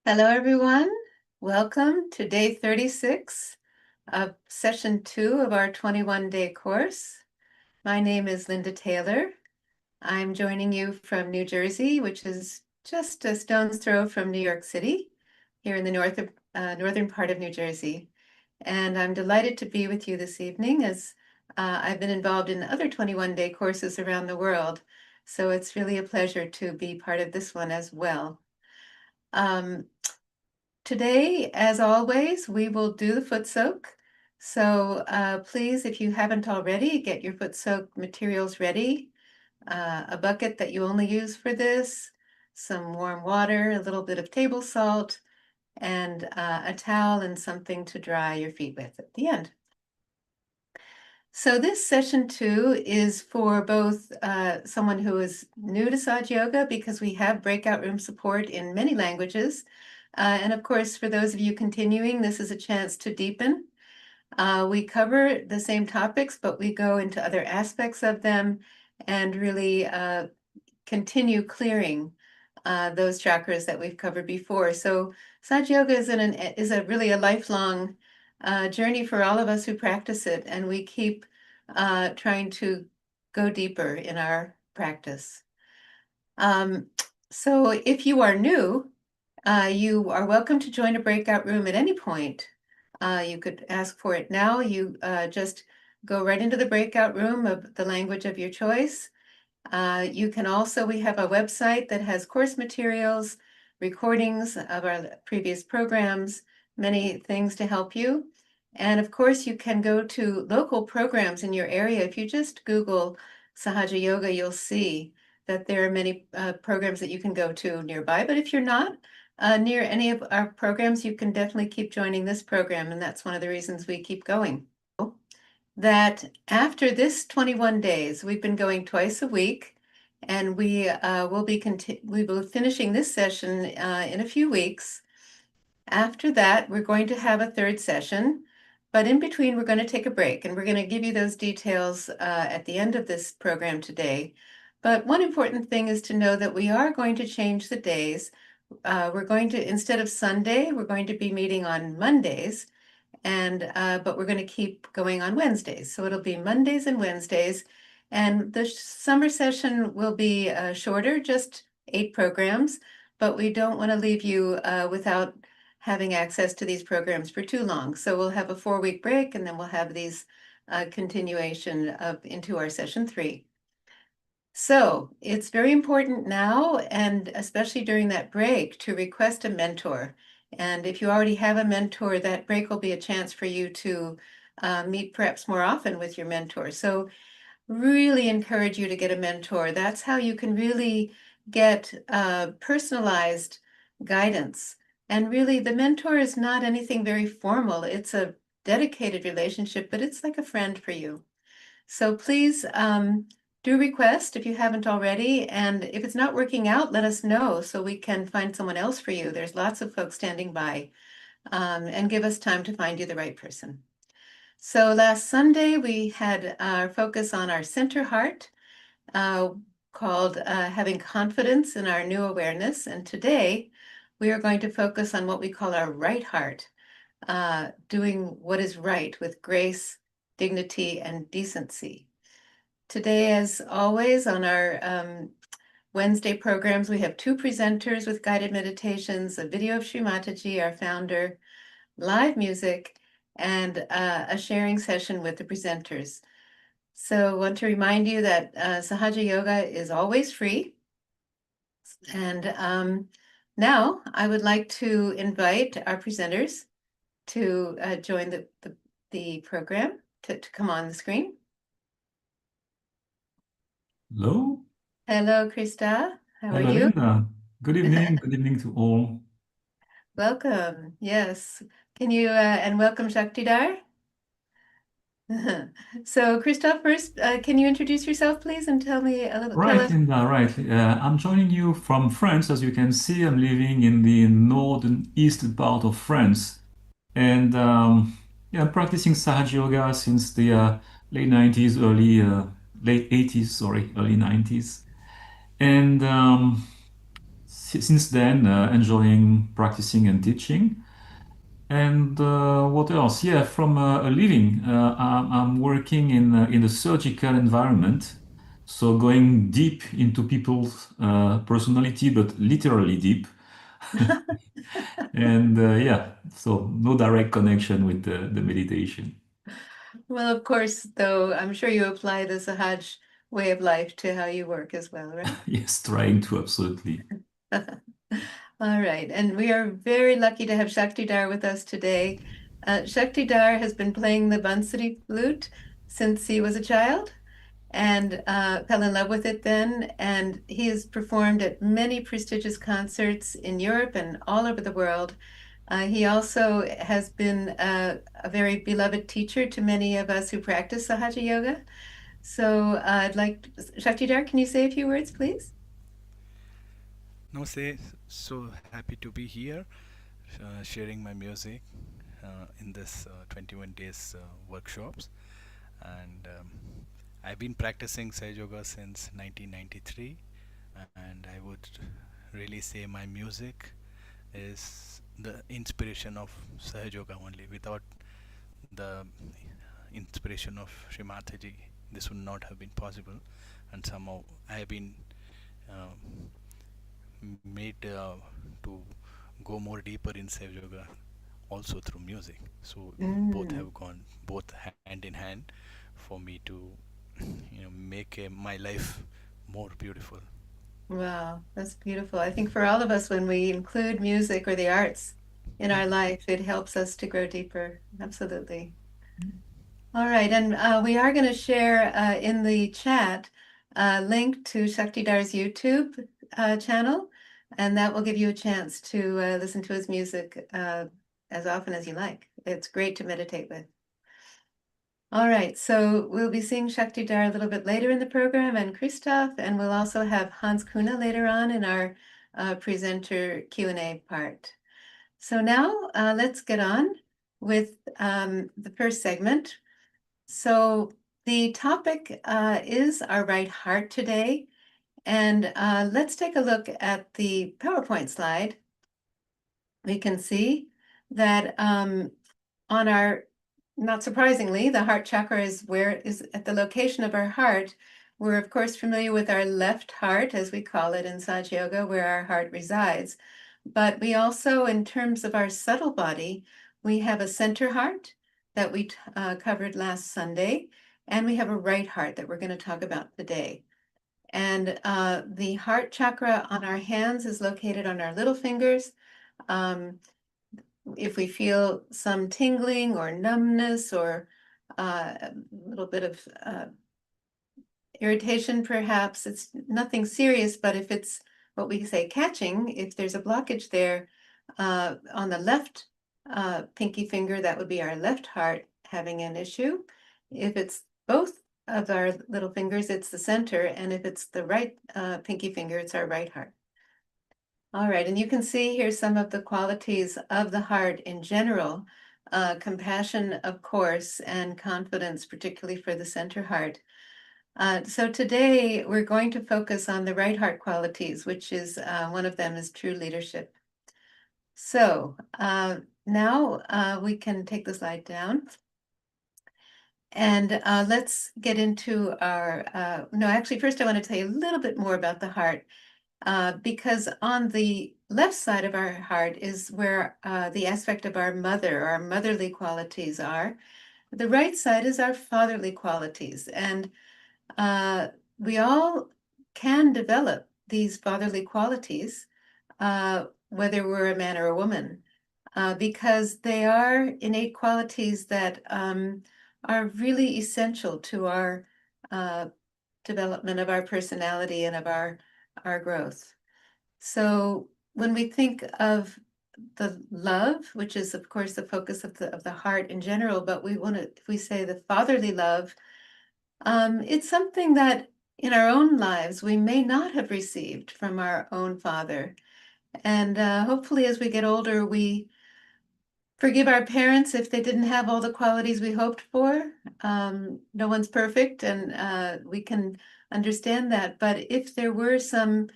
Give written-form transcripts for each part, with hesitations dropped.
Hello, everyone. Welcome to day 36 of session 2 of our 21-day course. My name is Linda Taylor. I'm joining you from New Jersey, which is just a stone's throw from New York City, here in the northern part of New Jersey. And I'm delighted to be with you this evening as I've been involved in other 21-day courses around the world. So it's really a pleasure to be part of this one as well. Today, as always, we will do the foot soak. So please, if you haven't already, get your foot soak materials ready. A bucket that you only use for this, some warm water, a little bit of table salt, and a towel and something to dry your feet with at the end. So this session 2 is for both someone who is new to Sahaja Yoga, because we have breakout room support in many languages. And of course, for those of you continuing, this is a chance to deepen. We cover the same topics, but we go into other aspects of them and really continue clearing those chakras that we've covered before. So Sahaja Yoga is really a lifelong journey for all of us who practice it, and we keep trying to go deeper in our practice. So if you are new, you are welcome to join a breakout room at any point. You could ask for it now. You just go right into the breakout room of the language of your choice. You can also, we have a website that has course materials, recordings of our previous programs, many things to help you. And of course, you can go to local programs in your area. If you just Google Sahaja Yoga, you'll see that there are many programs that you can go to nearby. But if you're not near any of our programs, you can definitely keep joining this program. And that's one of the reasons we keep going. That after this 21 days, we've been going twice a week, and we will be finishing this session in a few weeks. After that, we're going to have a third session, but in between, we're going to take a break, and we're going to give you those details at the end of this program today. But one important thing is to know that we are going to change the days. We're going to, instead of Sunday, we're going to be meeting on Mondays, but we're going to keep going on Wednesdays. So it'll be Mondays and Wednesdays. And the summer session will be shorter, just 8 programs, but we don't want to leave you without having access to these programs for too long. So we'll have a 4-week break, and then we'll have these continuation into our session 3. So it's very important now, and especially during that break, to request a mentor. And if you already have a mentor, that break will be a chance for you to meet perhaps more often with your mentor. So really encourage you to get a mentor. That's how you can really get personalized guidance. And really, the mentor is not anything very formal. It's a dedicated relationship, but it's like a friend for you. So please do request if you haven't already. And if it's not working out, let us know so we can find someone else for you. There's lots of folks standing by, and give us time to find you the right person. So last Sunday, we had our focus on our center heart, called having confidence in our new awareness. And today, we are going to focus on what we call our right heart, doing what is right with grace, dignity, and decency. Today, as always, on our Wednesday programs, we have 2 presenters with guided meditations, a video of Shri Mataji, our founder, live music, and a sharing session with the presenters. So I want to remind you that Sahaja Yoga is always free. And now I would like to invite our presenters to join the program, to come on the screen. Hello. Hello, Krista. How are Hello, you? Linda. Good evening. Good evening to all. Welcome. Yes. Can you and welcome Shaktidar. So, Christoph, first, can you introduce yourself, please, and tell me a little, tell Right, us. Linda, right. I'm joining you from France. As you can see, I'm living in the northern eastern part of France. And yeah, I'm practicing Sahaja Yoga since the late 90s, late 80s, sorry, early 90s. And since then, enjoying practicing and teaching. And what else? Yeah, from a living, I'm working in a surgical environment, so going deep into people's personality, but literally deep. And yeah, so no direct connection with the meditation. Well, of course, though, I'm sure you apply the Sahaj way of life to how you work as well, right? Yes, trying to absolutely. All right, and we are very lucky to have Shaktidhar with us today. Shaktidhar has been playing the Bansuri flute since he was a child and fell in love with it then. And he has performed at many prestigious concerts in Europe and all over the world. He also has been a very beloved teacher to many of us who practice Sahaja Yoga. So I'd like, Shaktidhar, can you say a few words, please? Namaste. So happy to be here, sharing my music in this 21 days workshops. And I've been practicing Sage Yoga since 1993, and I would really say my music is the inspiration of Sahaj Yoga only. Without the inspiration of Shri Mataji, this would not have been possible. And somehow I have been uh, made to go more deeper in Sage Yoga also through music. So both Mm. have gone both hand in hand for me to make my life more beautiful. Wow, that's beautiful. I think for all of us, when we include music or the arts in our life, it helps us to grow deeper. Absolutely. All right, and we are going to share in the chat a link to Shaktidar's YouTube channel, and that will give you a chance to listen to his music as often as you like. It's great to meditate with. All right, so we'll be seeing Shaktidar a little bit later in the program and Christoph, and we'll also have Hans Kuna later on in our presenter Q&A part. So now let's get on with the first segment. So the topic is our right heart today, and let's take a look at the PowerPoint slide. We can see that on our, not surprisingly, the heart chakra is where it is at the location of our heart. We're of course familiar with our left heart, as we call it in Saj Yoga, where our heart resides. But we also, in terms of our subtle body, we have a center heart that we covered last Sunday, and we have a right heart that we're going to talk about today. And the heart chakra on our hands is located on our little fingers. If we feel some tingling or numbness or a little bit of irritation, perhaps, it's nothing serious, but if it's what we say catching, if there's a blockage there on the left pinky finger, that would be our left heart having an issue. If it's both of our little fingers, it's the center, and if it's the right pinky finger, it's our right heart. All right, and you can see here some of the qualities of the heart in general, compassion, of course, and confidence, particularly for the center heart. So today we're going to focus on the right heart qualities, which is one of them is true leadership. So now we can take the slide down. And let's get into our, no, actually, first I want to tell you a little bit more about the heart. Because on the left side of our heart is where the aspect of our mother, our motherly qualities are. The right side is our fatherly qualities. And we all can develop these fatherly qualities, whether we're a man or a woman, because they are innate qualities that are really essential to our development of our personality and of our growth. So when we think of the love, which is of course the focus of the heart in general, but we want to, if we say the fatherly love, it's something that in our own lives we may not have received from our own father. And hopefully as we get older, we forgive our parents if they didn't have all the qualities we hoped for. No one's perfect, and we can understand that. But if there were some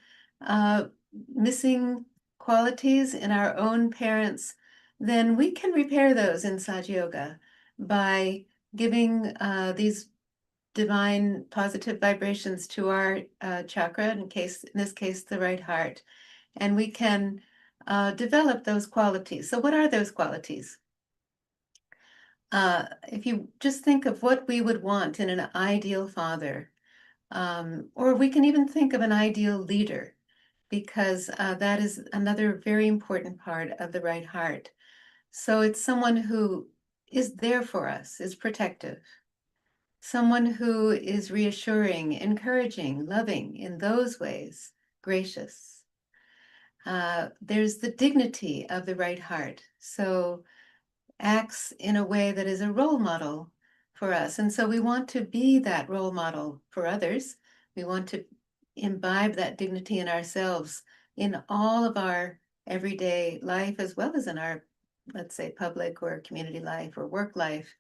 missing qualities in our own parents, then we can repair those in Sahaja Yoga by giving these divine positive vibrations to our chakra, in this case, the right heart, and we can develop those qualities. So what are those qualities? If you just think of what we would want in an ideal father, or we can even think of an ideal leader, because that is another very important part of the right heart. So it's someone who is there for us, is protective, someone who is reassuring, encouraging, loving in those ways, gracious. There's the dignity of the right heart. So acts in a way that is a role model for us. And so we want to be that role model for others. We want to imbibe that dignity in ourselves in all of our everyday life, as well as in our, let's say, public or community life or work life.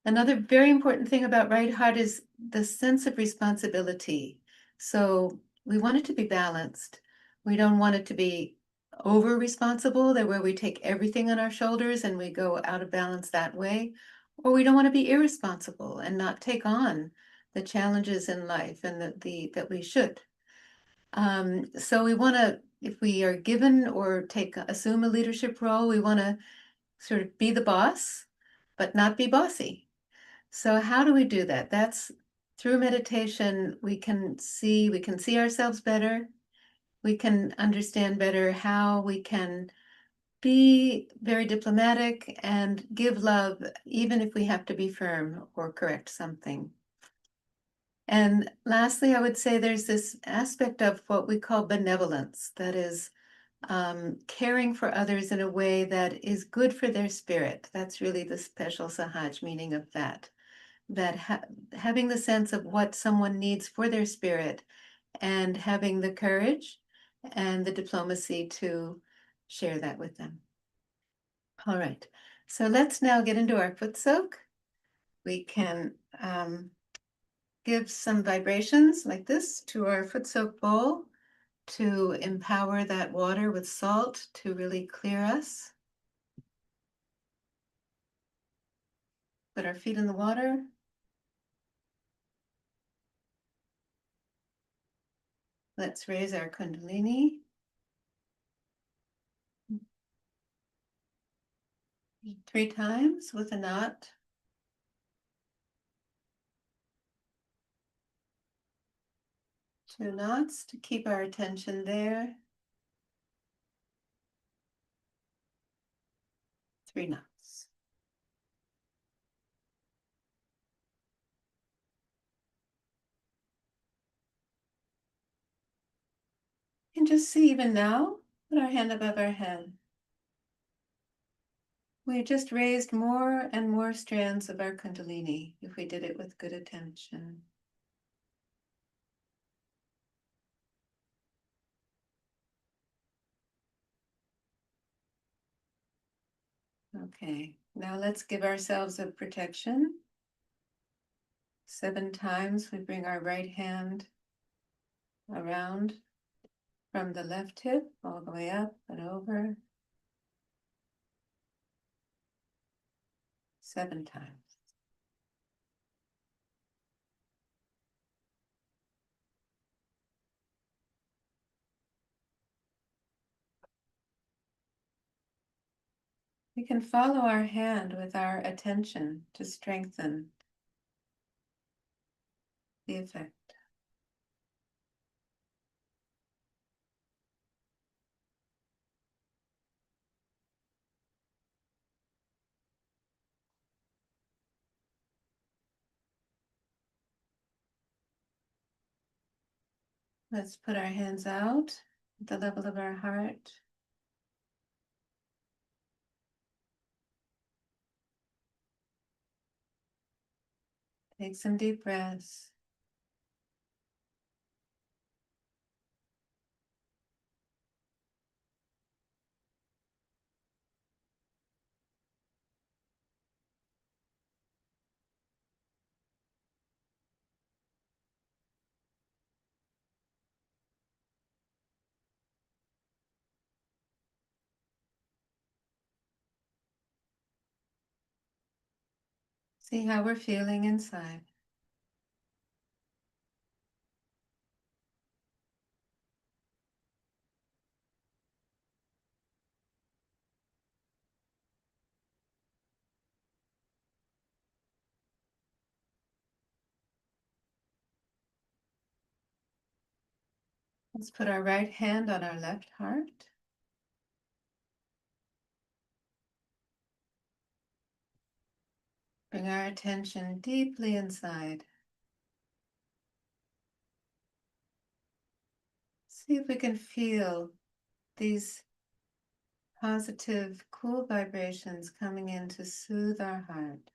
Another very important thing about right heart is the sense of responsibility. So we want it to be balanced. We don't want it to be over responsible, that where we take everything on our shoulders and we go out of balance that way, or we don't want to be irresponsible and not take on the challenges in life and that we should. So we want to, if we are given or assume a leadership role, we want to sort of be the boss, but not be bossy. So how do we do that? That's through meditation. We can see ourselves better. We can understand better how we can be very diplomatic and give love, even if we have to be firm or correct something. And lastly, I would say there's this aspect of what we call benevolence, that is caring for others in a way that is good for their spirit. That's really the special Sahaj meaning of that. Having the sense of what someone needs for their spirit and having the courage and the diplomacy to share that with them. All right, so let's now get into our foot soak. We can give some vibrations like this to our foot soak bowl to empower that water with salt to really clear us. Put our feet in the water. Let's raise our Kundalini. 3 times with a knot. Two knots to keep our attention there. 3 knots. And just see, even now, put our hand above our head. We just raised more and more strands of our Kundalini if we did it with good attention. Okay, now let's give ourselves a protection. 7 times we bring our right hand around from the left hip all the way up and over. 7 times. We can follow our hand with our attention to strengthen the effect. Let's put our hands out at the level of our heart. Take some deep breaths. See how we're feeling inside. Let's put our right hand on our left heart. Bring our attention deeply inside. See if we can feel these positive, cool vibrations coming in to soothe our heart.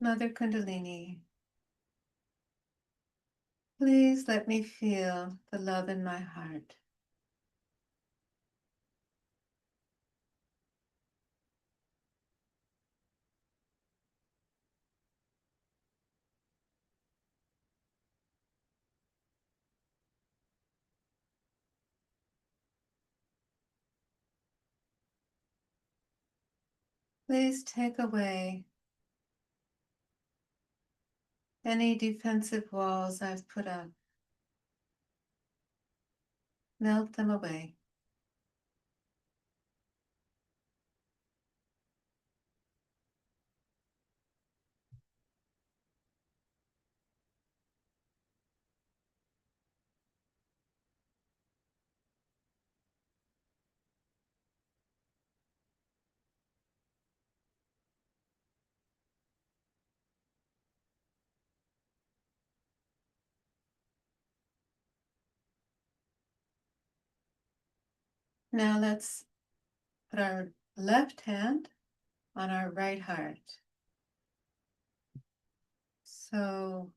Mother Kundalini, please let me feel the love in my heart. Please take away any defensive walls I've put up. Melt them away. Now let's put our left hand on our right heart. So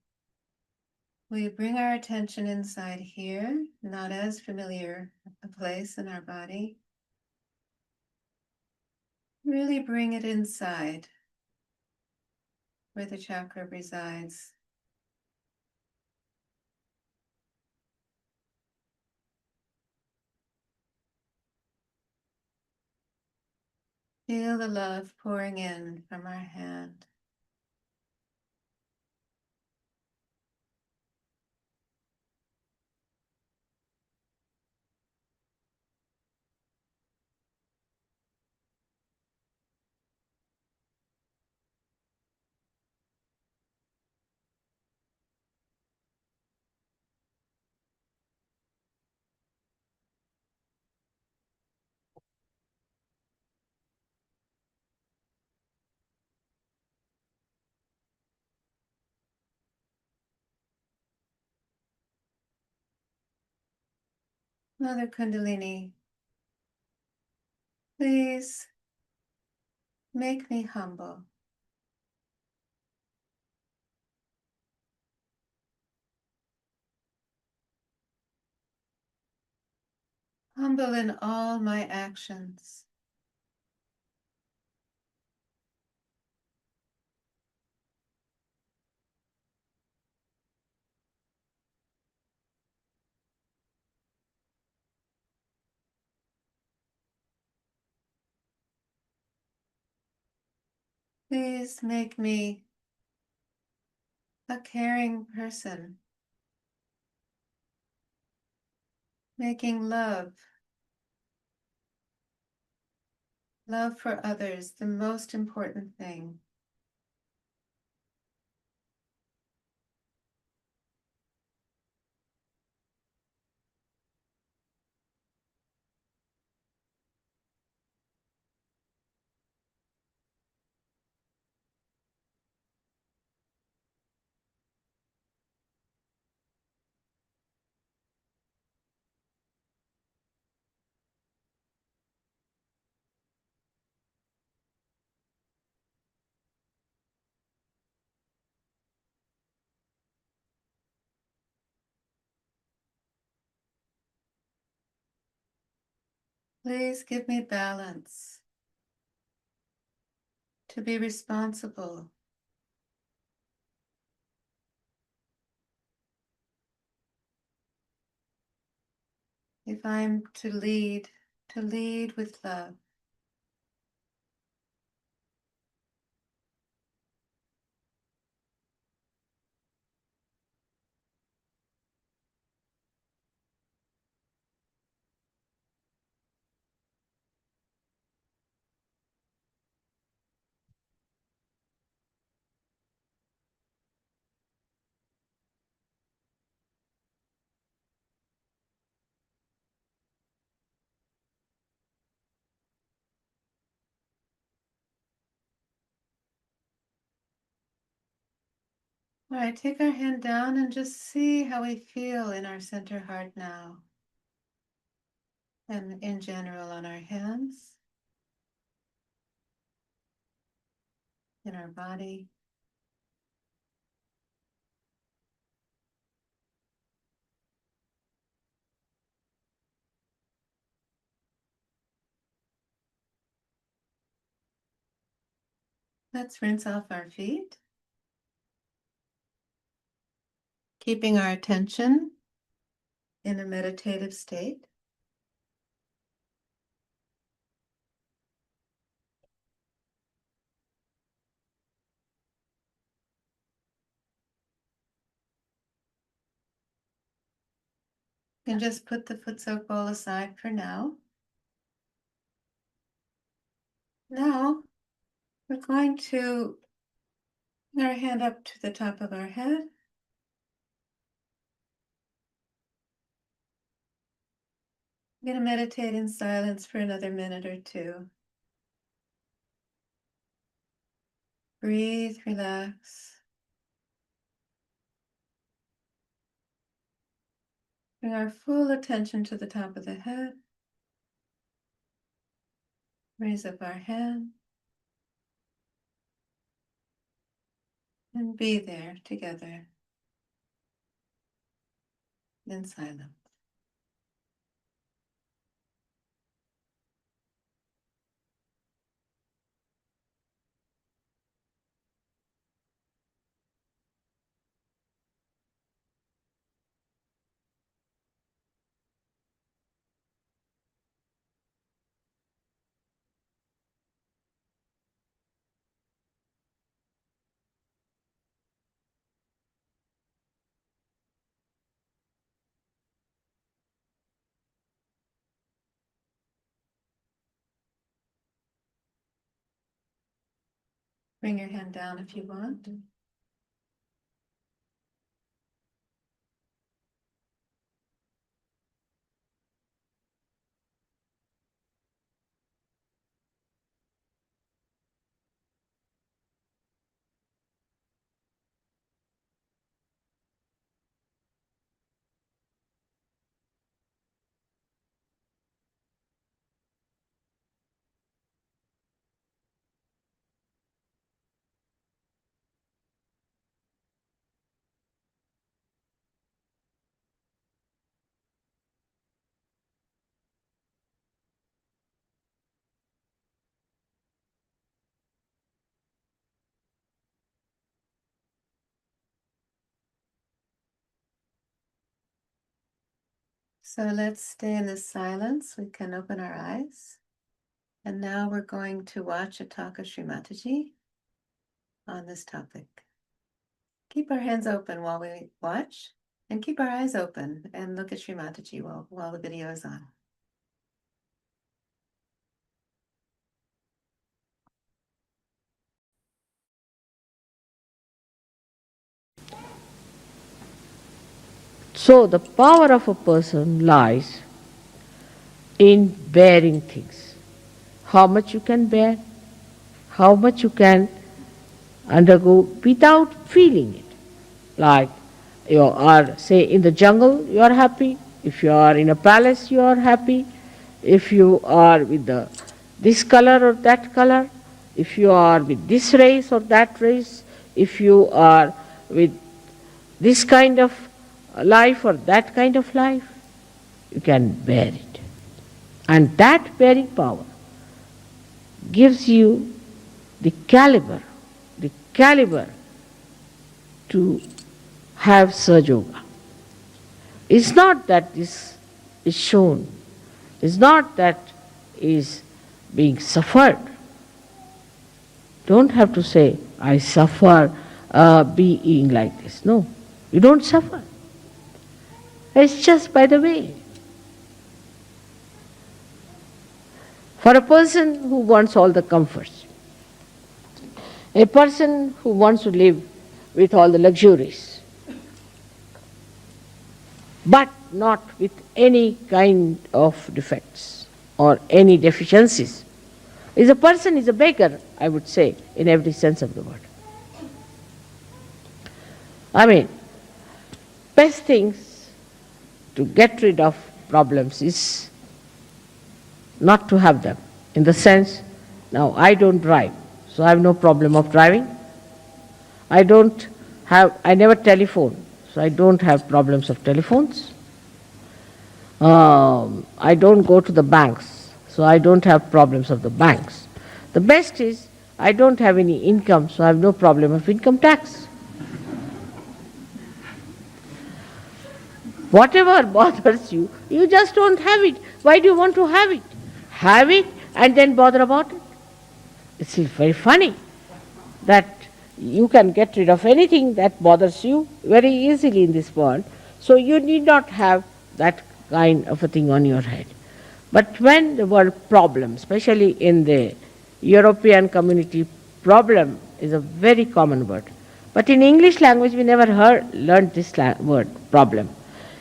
we bring our attention inside here, not as familiar a place in our body. Really bring it inside where the chakra resides. Feel the love pouring in from our hand. Mother Kundalini, please make me humble. Humble in all my actions. Please make me a caring person, making love for others, the most important thing. Please give me balance to be responsible. If I'm to lead with love. All right, take our hand down and just see how we feel in our center heart now. And in general on our hands, in our body. Let's rinse off our feet. Keeping our attention in a meditative state. And just put the foot soak bowl aside for now. Now, we're going to bring our hand up to the top of our head. I'm going to meditate in silence for another minute or two. Breathe, relax. Bring our full attention to the top of the head. Raise up our hand. And be there together in silence. Bring your hand down if you want. So let's stay in this silence. We can open our eyes. And now we're going to watch a talk of Shri Mataji on this topic. Keep our hands open while we watch, and keep our eyes open and look at Shri Mataji while the video is on. So the power of a person lies in bearing things. How much you can bear, how much you can undergo without feeling it. Like you are, say, in the jungle, you are happy. If you are in a palace, you are happy. If you are with this color or that color, if you are with this race or that race, if you are with this kind of life or that kind of life, you can bear it. And that bearing power gives you the caliber to have Sahaja Yoga. It's not that this is shown, it's not that is being suffered. Don't have to say, I suffer being like this. No, you don't suffer. It's just by the way. For a person who wants all the comforts, a person who wants to live with all the luxuries, but not with any kind of defects or any deficiencies, is a beggar, I would say, in every sense of the word. I mean, best things to get rid of problems is not to have them. In the sense, now I don't drive, so I have no problem of driving. I never telephone, so I don't have problems of telephones. I don't go to the banks, so I don't have problems of the banks. The best is, I don't have any income, so I have no problem of income tax. Whatever bothers you, you just don't have it. Why do you want to have it? Have it and then bother about it. It's very funny that you can get rid of anything that bothers you very easily in this world, so you need not have that kind of a thing on your head. But when the word problem, especially in the European community, problem is a very common word. But in English language we never learned this word, problem.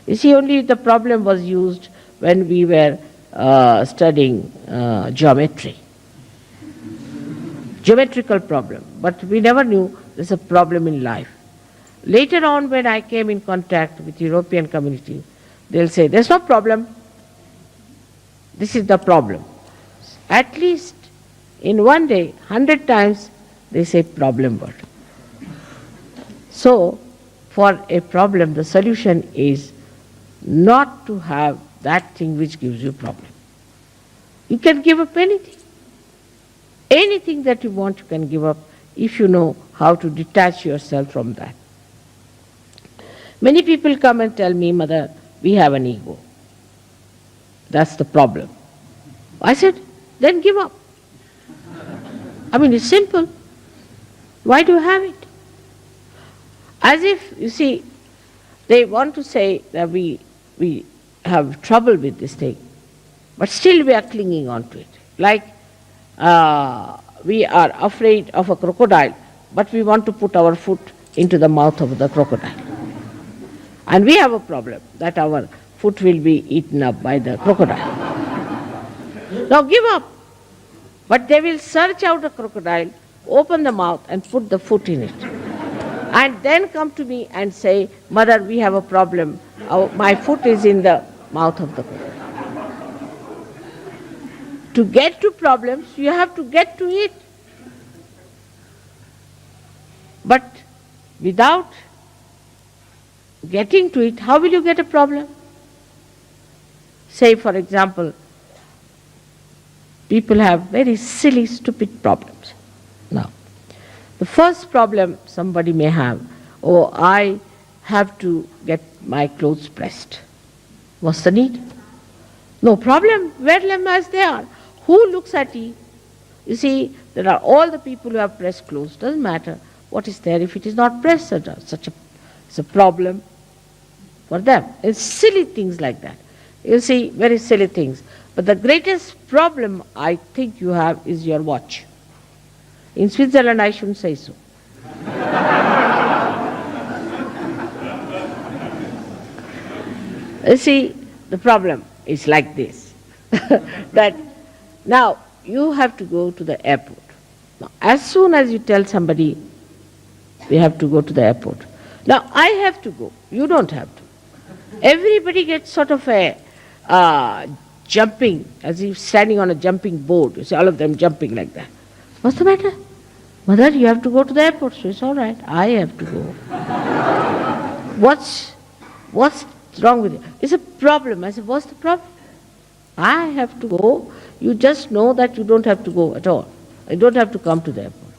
You see, only the problem was used when we were studying geometry. Geometrical problem, but we never knew there's a problem in life. Later on, when I came in contact with European community, they'll say, there's no problem. This is the problem. At least in one day, 100 times, they say problem word. So, for a problem, the solution is not to have that thing which gives you problem. You can give up anything. Anything that you want, you can give up if you know how to detach yourself from that. Many people come and tell me, Mother, we have an ego. That's the problem. I said, then give up. I mean, it's simple. Why do you have it? As if, you see, they want to say that we have trouble with this thing, but still we are clinging on to it. Like we are afraid of a crocodile, but we want to put our foot into the mouth of the crocodile. And we have a problem that our foot will be eaten up by the crocodile. Now give up. But they will search out a crocodile, open the mouth and put the foot in it. And then come to me and say, Mother, we have a problem. My foot is in the mouth of the crocodile. To get to problems, you have to get to it. But without getting to it, how will you get a problem? Say, for example, people have very silly, stupid problems. Now, the first problem somebody may have, oh, I have to get my clothes pressed. What's the need? No problem, wear them as they are. Who looks at it? You see, there are all the people who have pressed clothes. Doesn't matter what is there if it is not pressed. It's a problem for them. It's silly things like that. You see, very silly things. But the greatest problem I think you have is your watch. In Switzerland, I shouldn't say so. You see, the problem is like this, that now you have to go to the airport. Now, as soon as you tell somebody, we have to go to the airport. Now, I have to go. You don't have to. Everybody gets sort of a jumping, as if standing on a jumping board. You see, all of them jumping like that. What's the matter? Mother, you have to go to the airport. So it's all right. I have to go. What's wrong with you? It's a problem. I said, what's the problem? I have to go. You just know that you don't have to go at all. You don't have to come to the airport.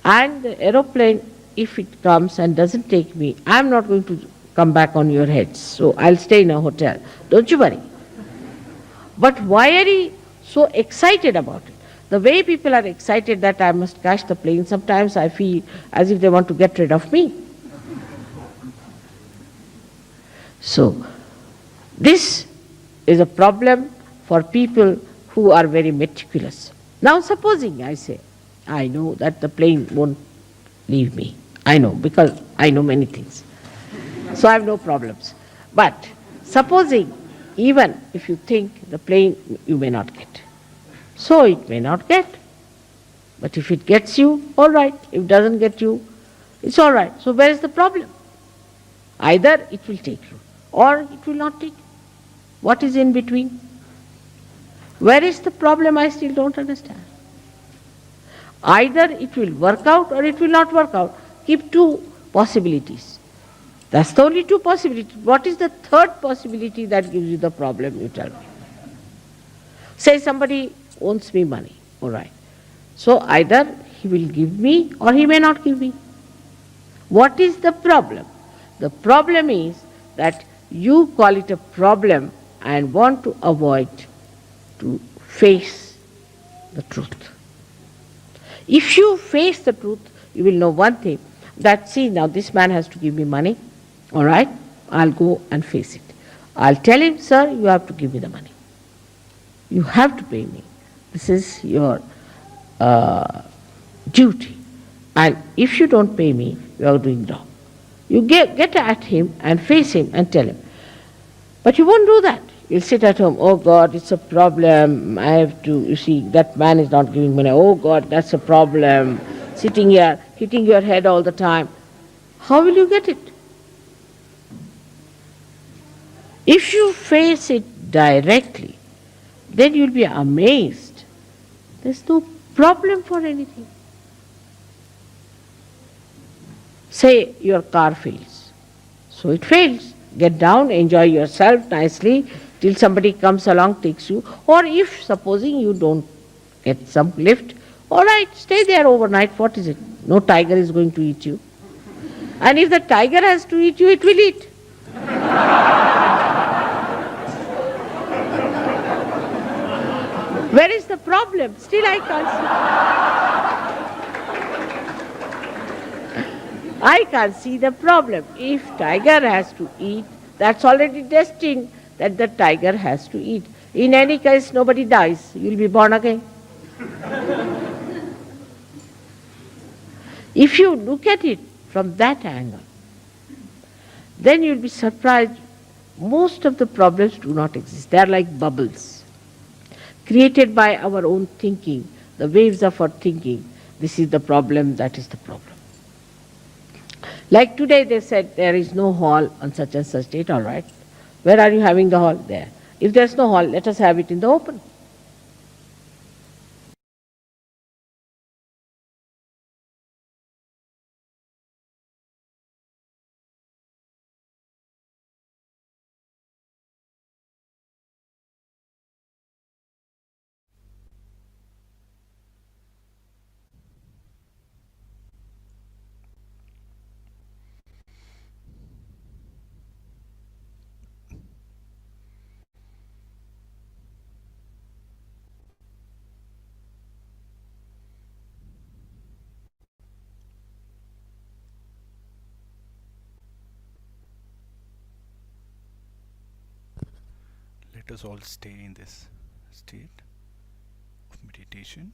And the aeroplane, if it comes and doesn't take me, I'm not going to come back on your heads. So I'll stay in a hotel. Don't you worry. But why are you so excited about it? The way people are excited that I must catch the plane, sometimes I feel as if they want to get rid of me. So, this is a problem for people who are very meticulous. Now, supposing I say, I know that the plane won't leave me. I know, because I know many things. So I have no problems. But supposing, even if you think the plane you may not get. So it may not get. But if it gets you, all right. If it doesn't get you, it's all right. So where is the problem? Either it will take you or it will not take you. What is in between? Where is the problem? I still don't understand. Either it will work out or it will not work out. Keep two possibilities. That's the only two possibilities. What is the third possibility that gives you the problem, you tell me? Say somebody owes me money, all right. So either he will give me or he may not give me. What is the problem? The problem is that you call it a problem and want to avoid to face the truth. If you face the truth, you will know one thing, that see, now this man has to give me money, all right, I'll go and face it. I'll tell him, sir, you have to give me the money. You have to pay me. This is your duty. And if you don't pay me, you are doing wrong. You get at him and face him and tell him. But you won't do that. You'll sit at home, oh God, it's a problem. I have to, you see, that man is not giving money. Oh God, that's a problem. Sitting here, hitting your head all the time. How will you get it? If you face it directly, then you'll be amazed. There's no problem for anything. Say your car fails. So it fails. Get down, enjoy yourself nicely till somebody comes along, takes you. Or if supposing you don't get some lift, all right, stay there overnight. What is it? No tiger is going to eat you. And if the tiger has to eat you, it will eat. Where is the problem? Still I can't see. I can't see the problem. If tiger has to eat, that's already destined that the tiger has to eat. In any case, nobody dies. You'll be born again. If you look at it from that angle, then you'll be surprised. Most of the problems do not exist. They are like bubbles, created by our own thinking, the waves of our thinking. This is the problem, that is the problem. Like today they said there is no hall on such and such date, all right. Where are you having the hall? There. If there's no hall, let us have it in the open. Let us all stay in this state of meditation.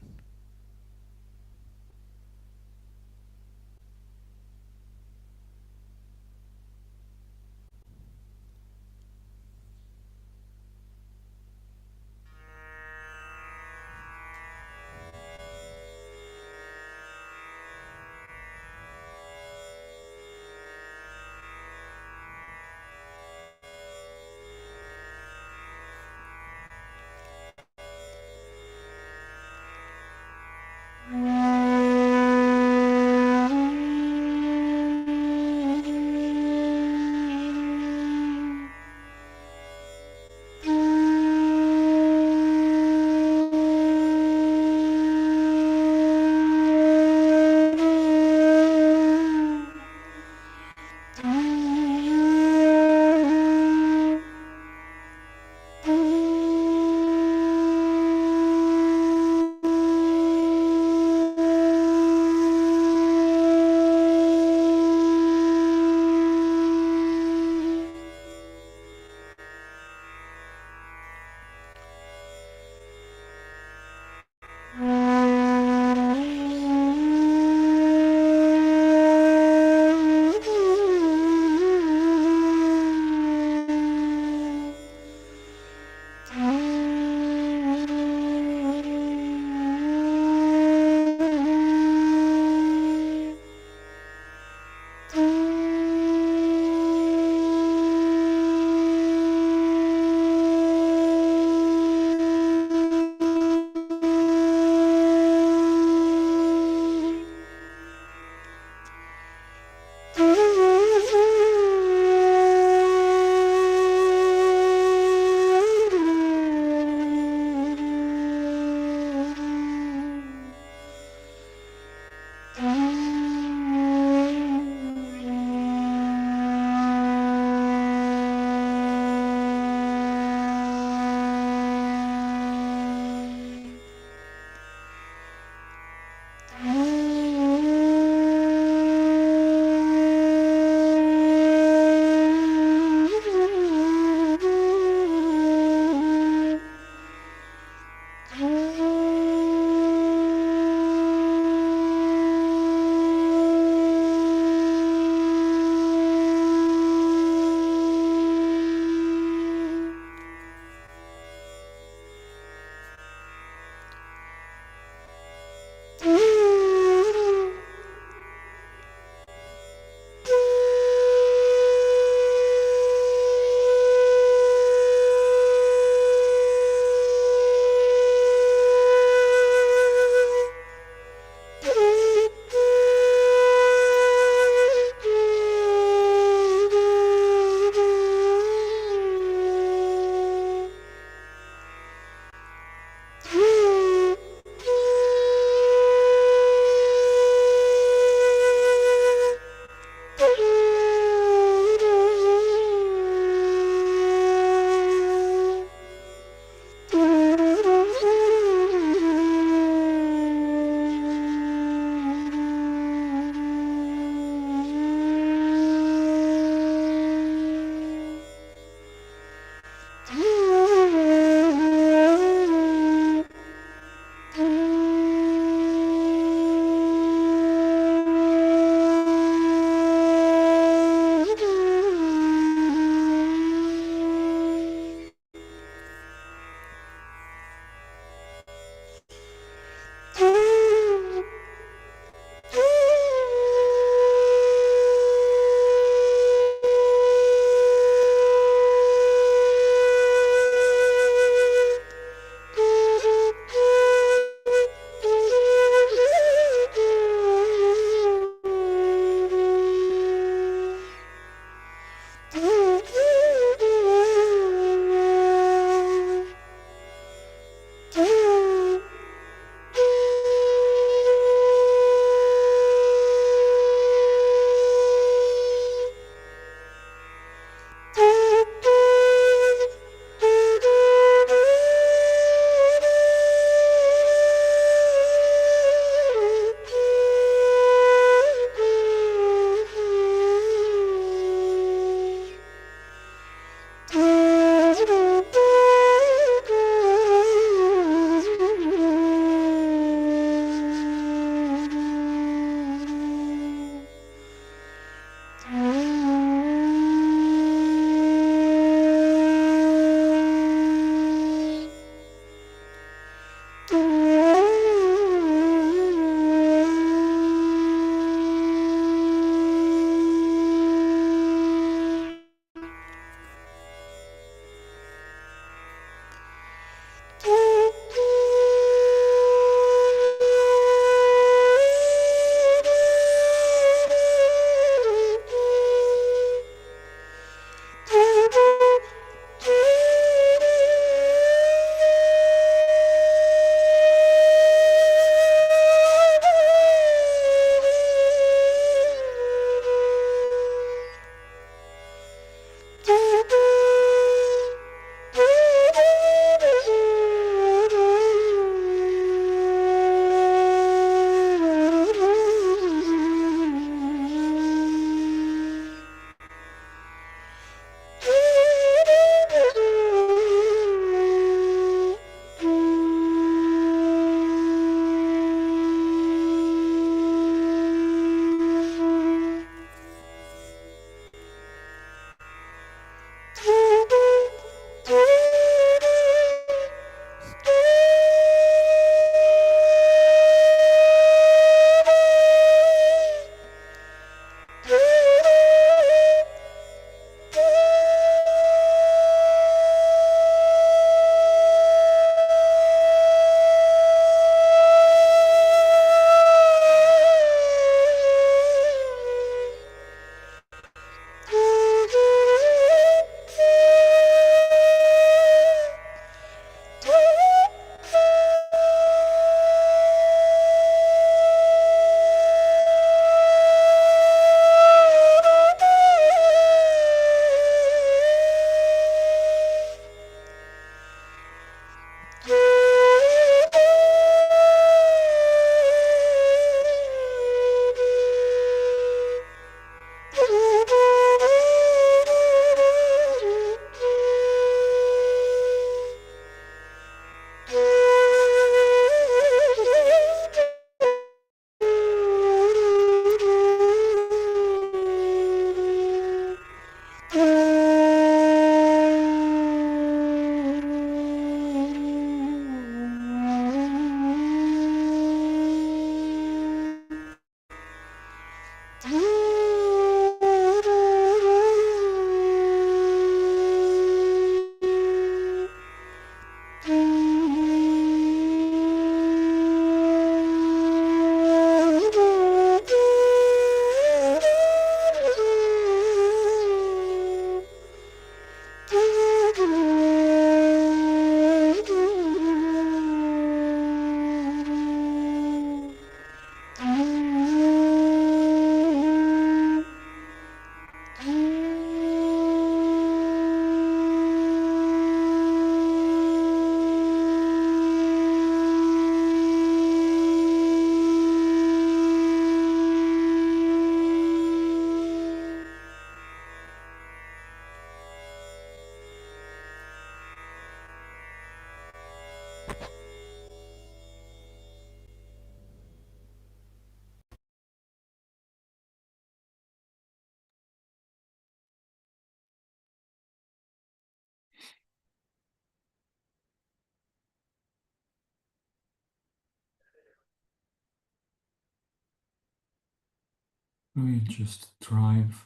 We'll just drive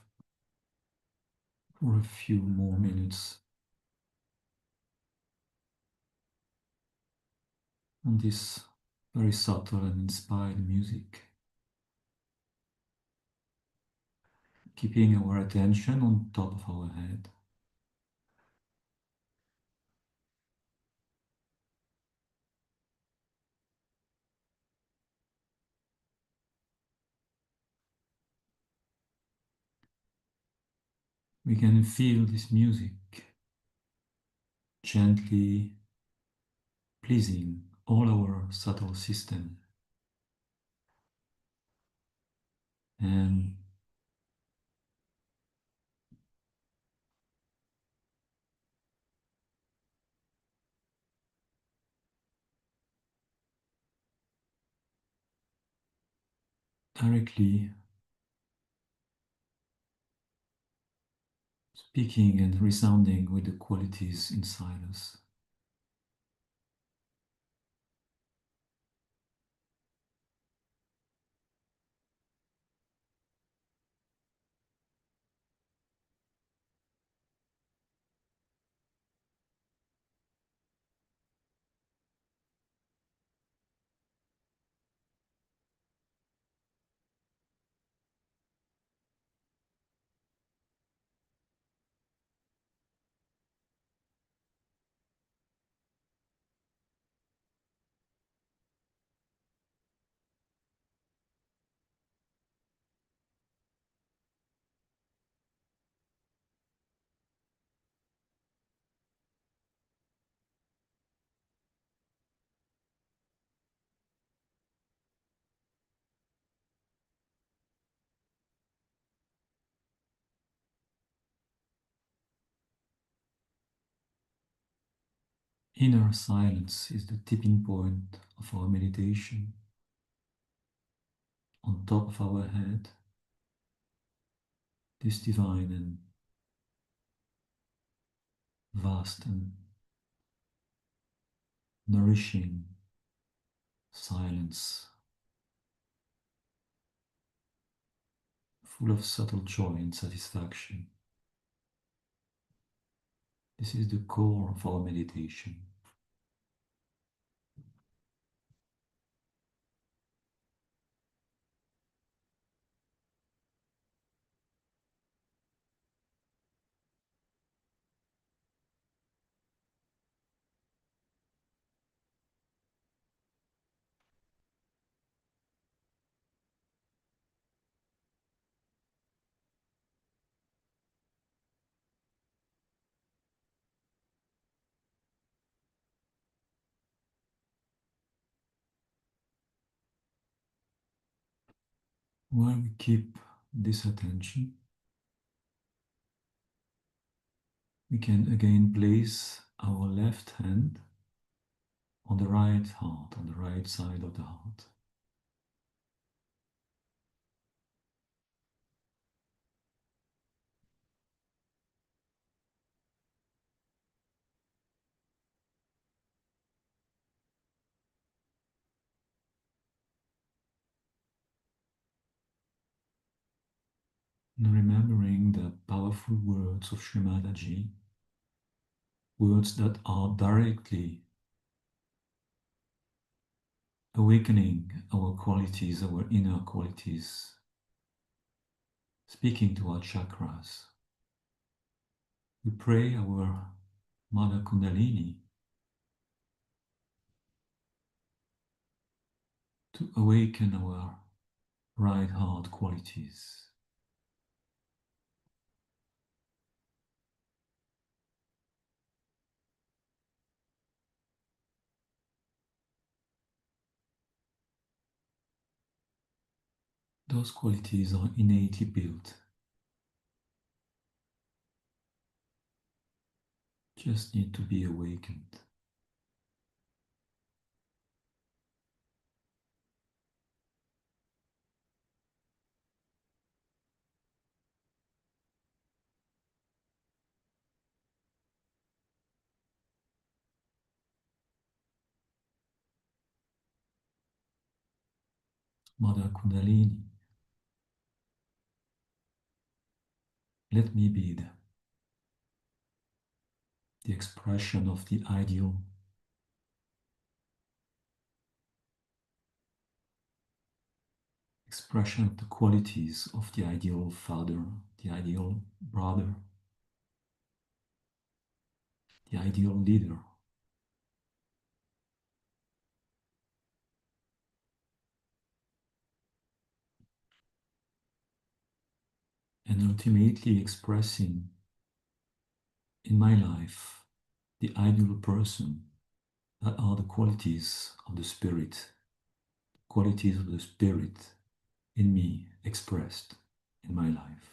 for a few more minutes on this very subtle and inspired music, keeping our attention on top of our head. We can feel this music gently pleasing all our subtle system and directly speaking and resounding with the qualities inside us. Inner silence is the tipping point of our meditation. On top of our head, this divine and vast and nourishing silence, full of subtle joy and satisfaction. This is the core of our meditation. While we keep this attention, we can again place our left hand on the right heart, on the right side of the heart. And remembering the powerful words of Shri Mataji, words that are directly awakening our qualities, our inner qualities, speaking to our chakras. We pray our Mother Kundalini to awaken our right heart qualities. Those qualities are innately built. Just need to be awakened. Mother Kundalini, Let me be the expression of the ideal, expression of the qualities of the ideal father, the ideal brother, the ideal leader. And ultimately expressing in my life the ideal person that are the qualities of the spirit, qualities of the spirit in me expressed in my life.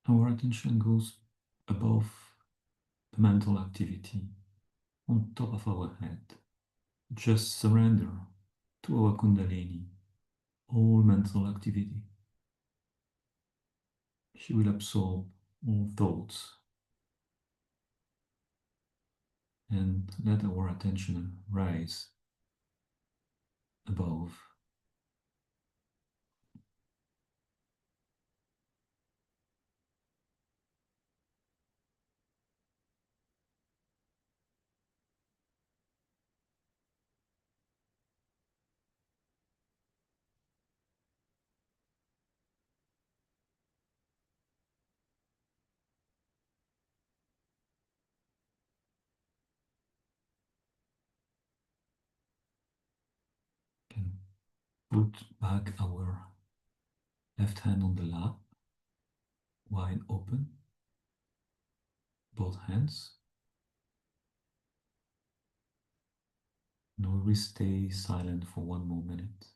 Our attention goes above the mental activity on top of our head. Just surrender to our Kundalini, all mental activity. She will absorb all thoughts and let our attention rise above. Can put back our left hand on the lap, wide open, both hands. Now we stay silent for 1 more minute.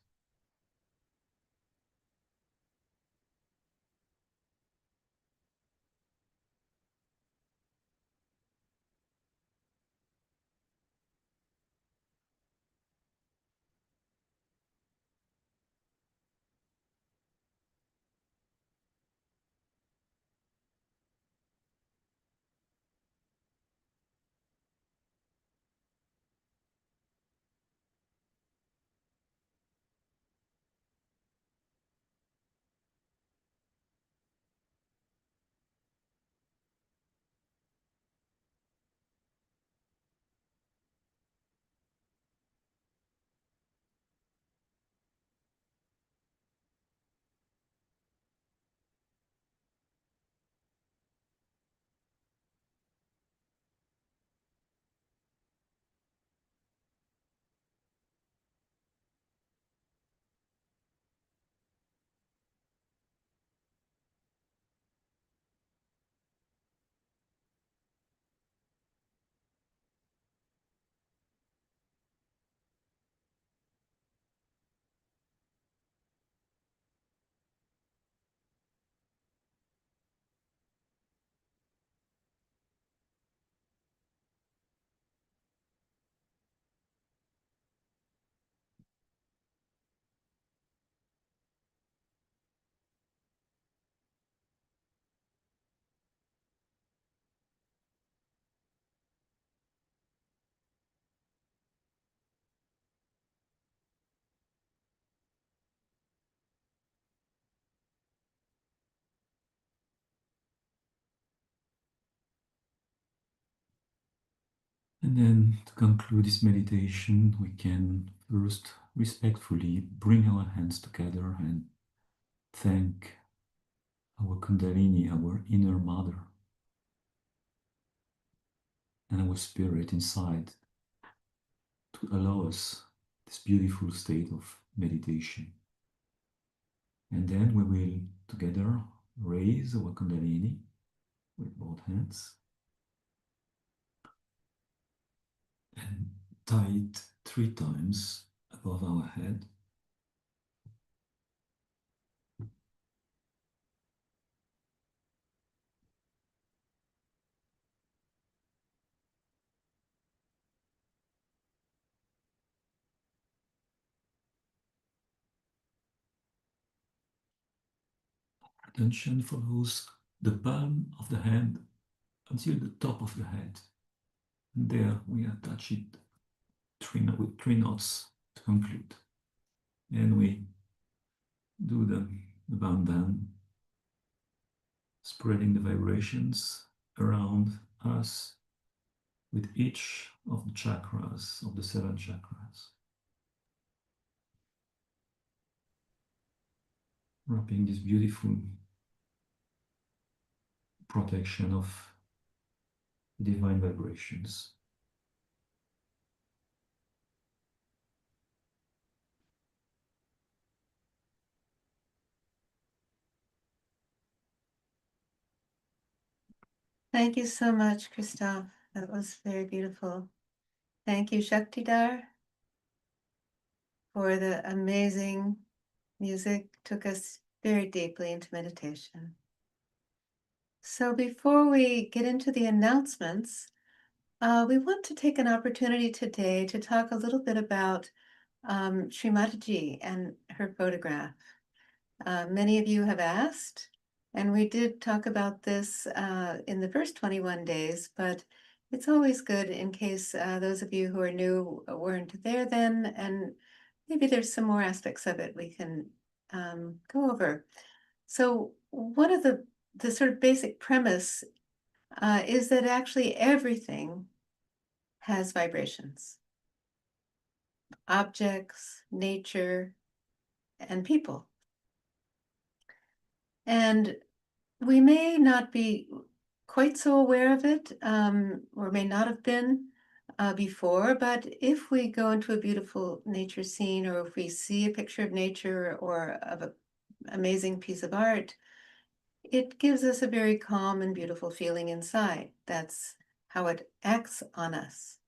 And then to conclude this meditation, we can first respectfully bring our hands together and thank our Kundalini, our inner mother, and our spirit inside to allow us this beautiful state of meditation. And then we will together raise our Kundalini with both hands and tie it 3 times above our head. Attention follows the palm of the hand until the top of the head. And there we attach it with 3 knots to conclude. And we do the bandhan, spreading the vibrations around us with each of the chakras, of the 7 chakras. Wrapping this beautiful protection of divine vibrations. Thank you so much, Christophe. That was very beautiful. Thank you, Shaktidar, for the amazing music. Took us very deeply into meditation. So before we get into the announcements, we want to take an opportunity today to talk a little bit about Shri Mataji and her photograph. Many of you have asked, and we did talk about this in the first 21 days, but it's always good in case those of you who are new weren't there then, and maybe there's some more aspects of it we can go over. So one of the sort of basic premise is that actually everything has vibrations. Objects, nature, and people. And we may not be quite so aware of it, or may not have been before, but if we go into a beautiful nature scene, or if we see a picture of nature or of an amazing piece of art, it gives us a very calm and beautiful feeling inside. That's how it acts on us.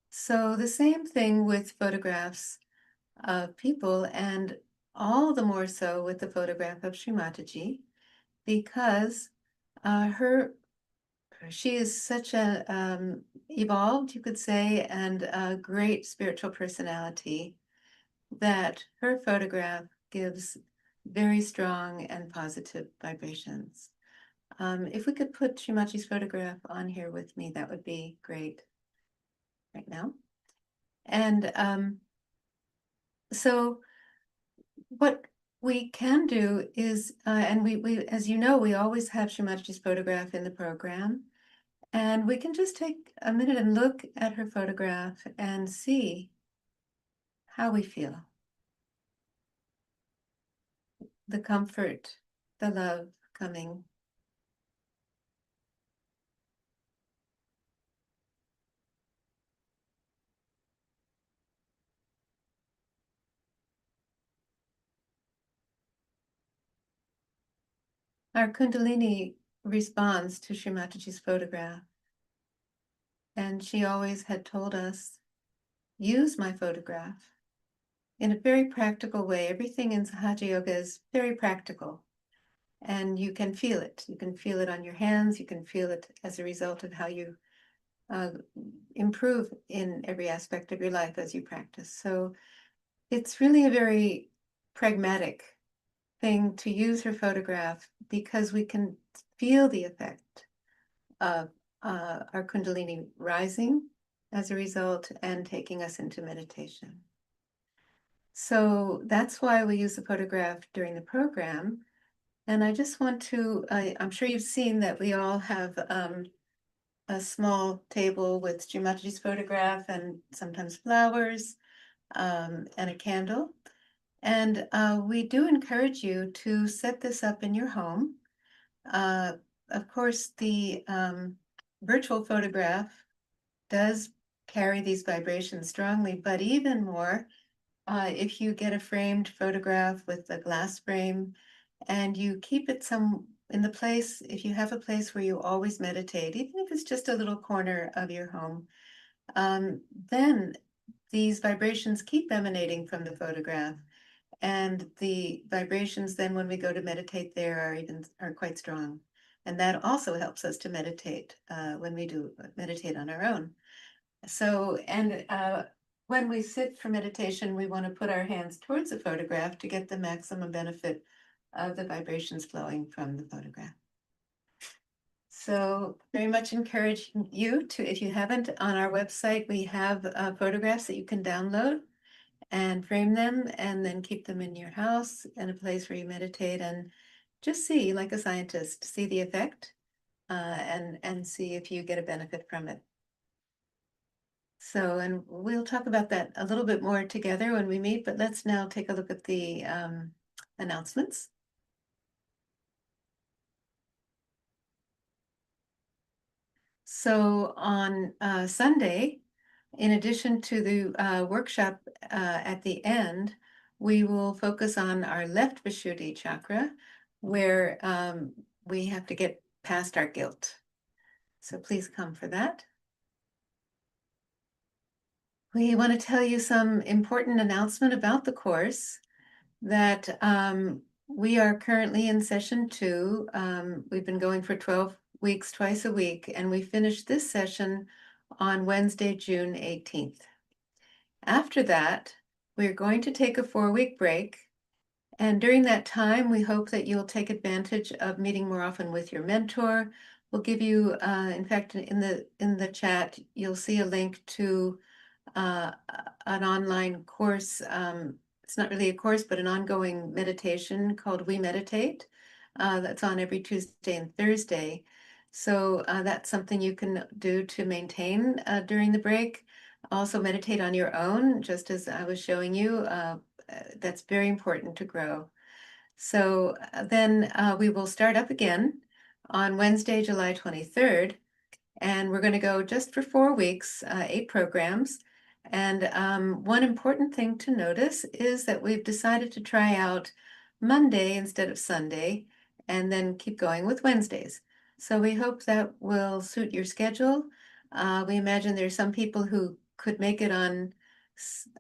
So the same thing with photographs of people, and all the more so with the photograph of Shri Mataji, because she is such a evolved, you could say, and a great spiritual personality that her photograph gives very strong and positive vibrations. If we could put Shri Mataji's photograph on here with me, that would be great right now. And so what we can do is, and we, as you know, we always have Shri Mataji's photograph in the program, and we can just take a minute and look at her photograph and see how we feel. The comfort, the love coming. Our Kundalini responds to Shri Mataji's photograph, and she always had told us, use my photograph in a very practical way. Everything in Sahaja Yoga is very practical, and you can feel it. You can feel it on your hands. You can feel it as a result of how you improve in every aspect of your life as you practice. So it's really a very pragmatic thing to use her photograph, because we can feel the effect of our Kundalini rising as a result and taking us into meditation. So that's why we use the photograph during the program. And I just want to, I'm sure you've seen that we all have a small table with Shri Mataji's photograph and sometimes flowers, and a candle. And we do encourage you to set this up in your home. Of course, the virtual photograph does carry these vibrations strongly, but even more, if you get a framed photograph with a glass frame and you keep it in the place, if you have a place where you always meditate, even if it's just a little corner of your home, then these vibrations keep emanating from the photograph. And the vibrations then when we go to meditate there are quite strong. And that also helps us to meditate when we do meditate on our own. So, and when we sit for meditation, we want to put our hands towards the photograph to get the maximum benefit of the vibrations flowing from the photograph. So very much encourage you to, if you haven't, on our website, we have photographs that you can download and frame them and then keep them in your house in a place where you meditate and just see, like a scientist, see the effect and see if you get a benefit from it. So, and we'll talk about that a little bit more together when we meet, but let's now take a look at the announcements. So on Sunday, in addition to the workshop at the end, we will focus on our left Vishuddhi chakra, where we have to get past our guilt. So please come for that. We want to tell you some important announcement about the course that we are currently in session 2. We've been going for 12 weeks, twice a week, and we finished this session on Wednesday, June 18th. After that, we're going to take a 4-week break. And during that time, we hope that you'll take advantage of meeting more often with your mentor. We'll give you, in fact, in the chat, you'll see a link to an online course. It's not really a course, but an ongoing meditation called We Meditate. That's on every Tuesday and Thursday. So that's something you can do to maintain during the break. Also meditate on your own, just as I was showing you. That's very important to grow. So then we will start up again on Wednesday, July 23rd. And we're going to go just for 4 weeks, 8 programs. And one important thing to notice is that we've decided to try out Monday instead of Sunday, and then keep going with Wednesdays. So we hope that will suit your schedule. We imagine there's some people who could make it on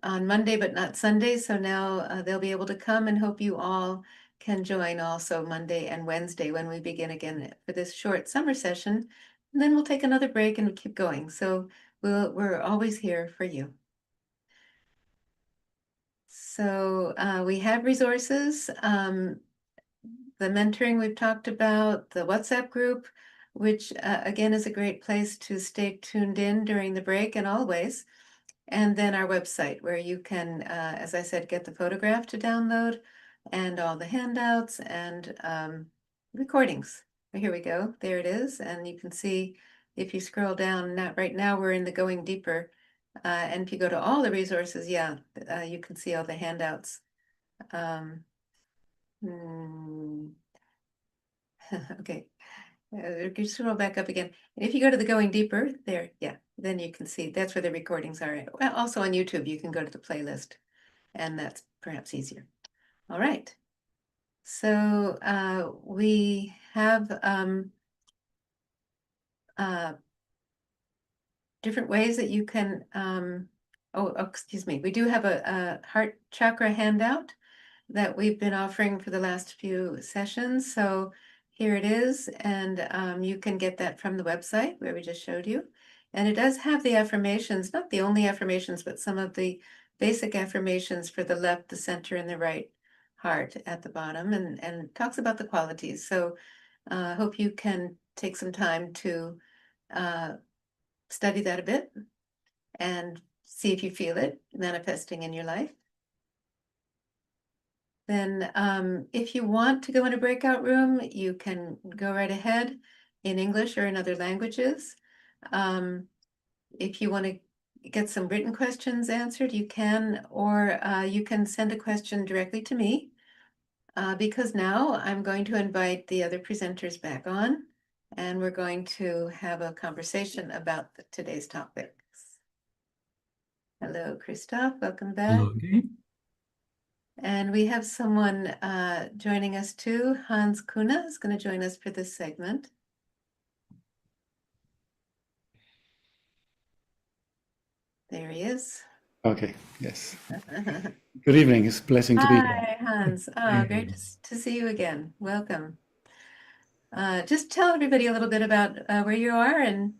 Monday, but not Sunday. So now they'll be able to come, and hope you all can join also Monday and Wednesday when we begin again for this short summer session. And then we'll take another break and keep going. So we're always here for you. So we have resources. The mentoring we've talked about, the WhatsApp group, which again is a great place to stay tuned in during the break and always. And then our website where you can, as I said, get the photograph to download and all the handouts and recordings. Here we go. There it is. And you can see if you scroll down, right now we're in the Going Deeper. And if you go to all the resources, yeah, you can see all the handouts. Okay, just scroll back up again. And if you go to the Going Deeper, there, yeah, then you can see that's where the recordings are. Well, also on YouTube, you can go to the playlist, and that's perhaps easier. All right. So we have different ways that you can, excuse me, we do have a heart chakra handout that we've been offering for the last few sessions. So here it is, and you can get that from the website where we just showed you. And it does have the affirmations, not the only affirmations, but some of the basic affirmations for the left, the center, and the right heart at the bottom, and talks about the qualities. So I hope you can take some time to study that a bit and see if you feel it manifesting in your life. Then if you want to go in a breakout room, you can go right ahead in English or in other languages. If you want to get some written questions answered, you can, or you can send a question directly to me, because now I'm going to invite the other presenters back on, and we're going to have a conversation about today's topics. Hello, Christoph, welcome back. Hello again. And we have someone joining us too. Hans Kuna is going to join us for this segment. There he is. Okay, yes. Good evening. It's a blessing to be here. Hi, Hans. Oh, great to see you again. Welcome. Just tell everybody a little bit about where you are and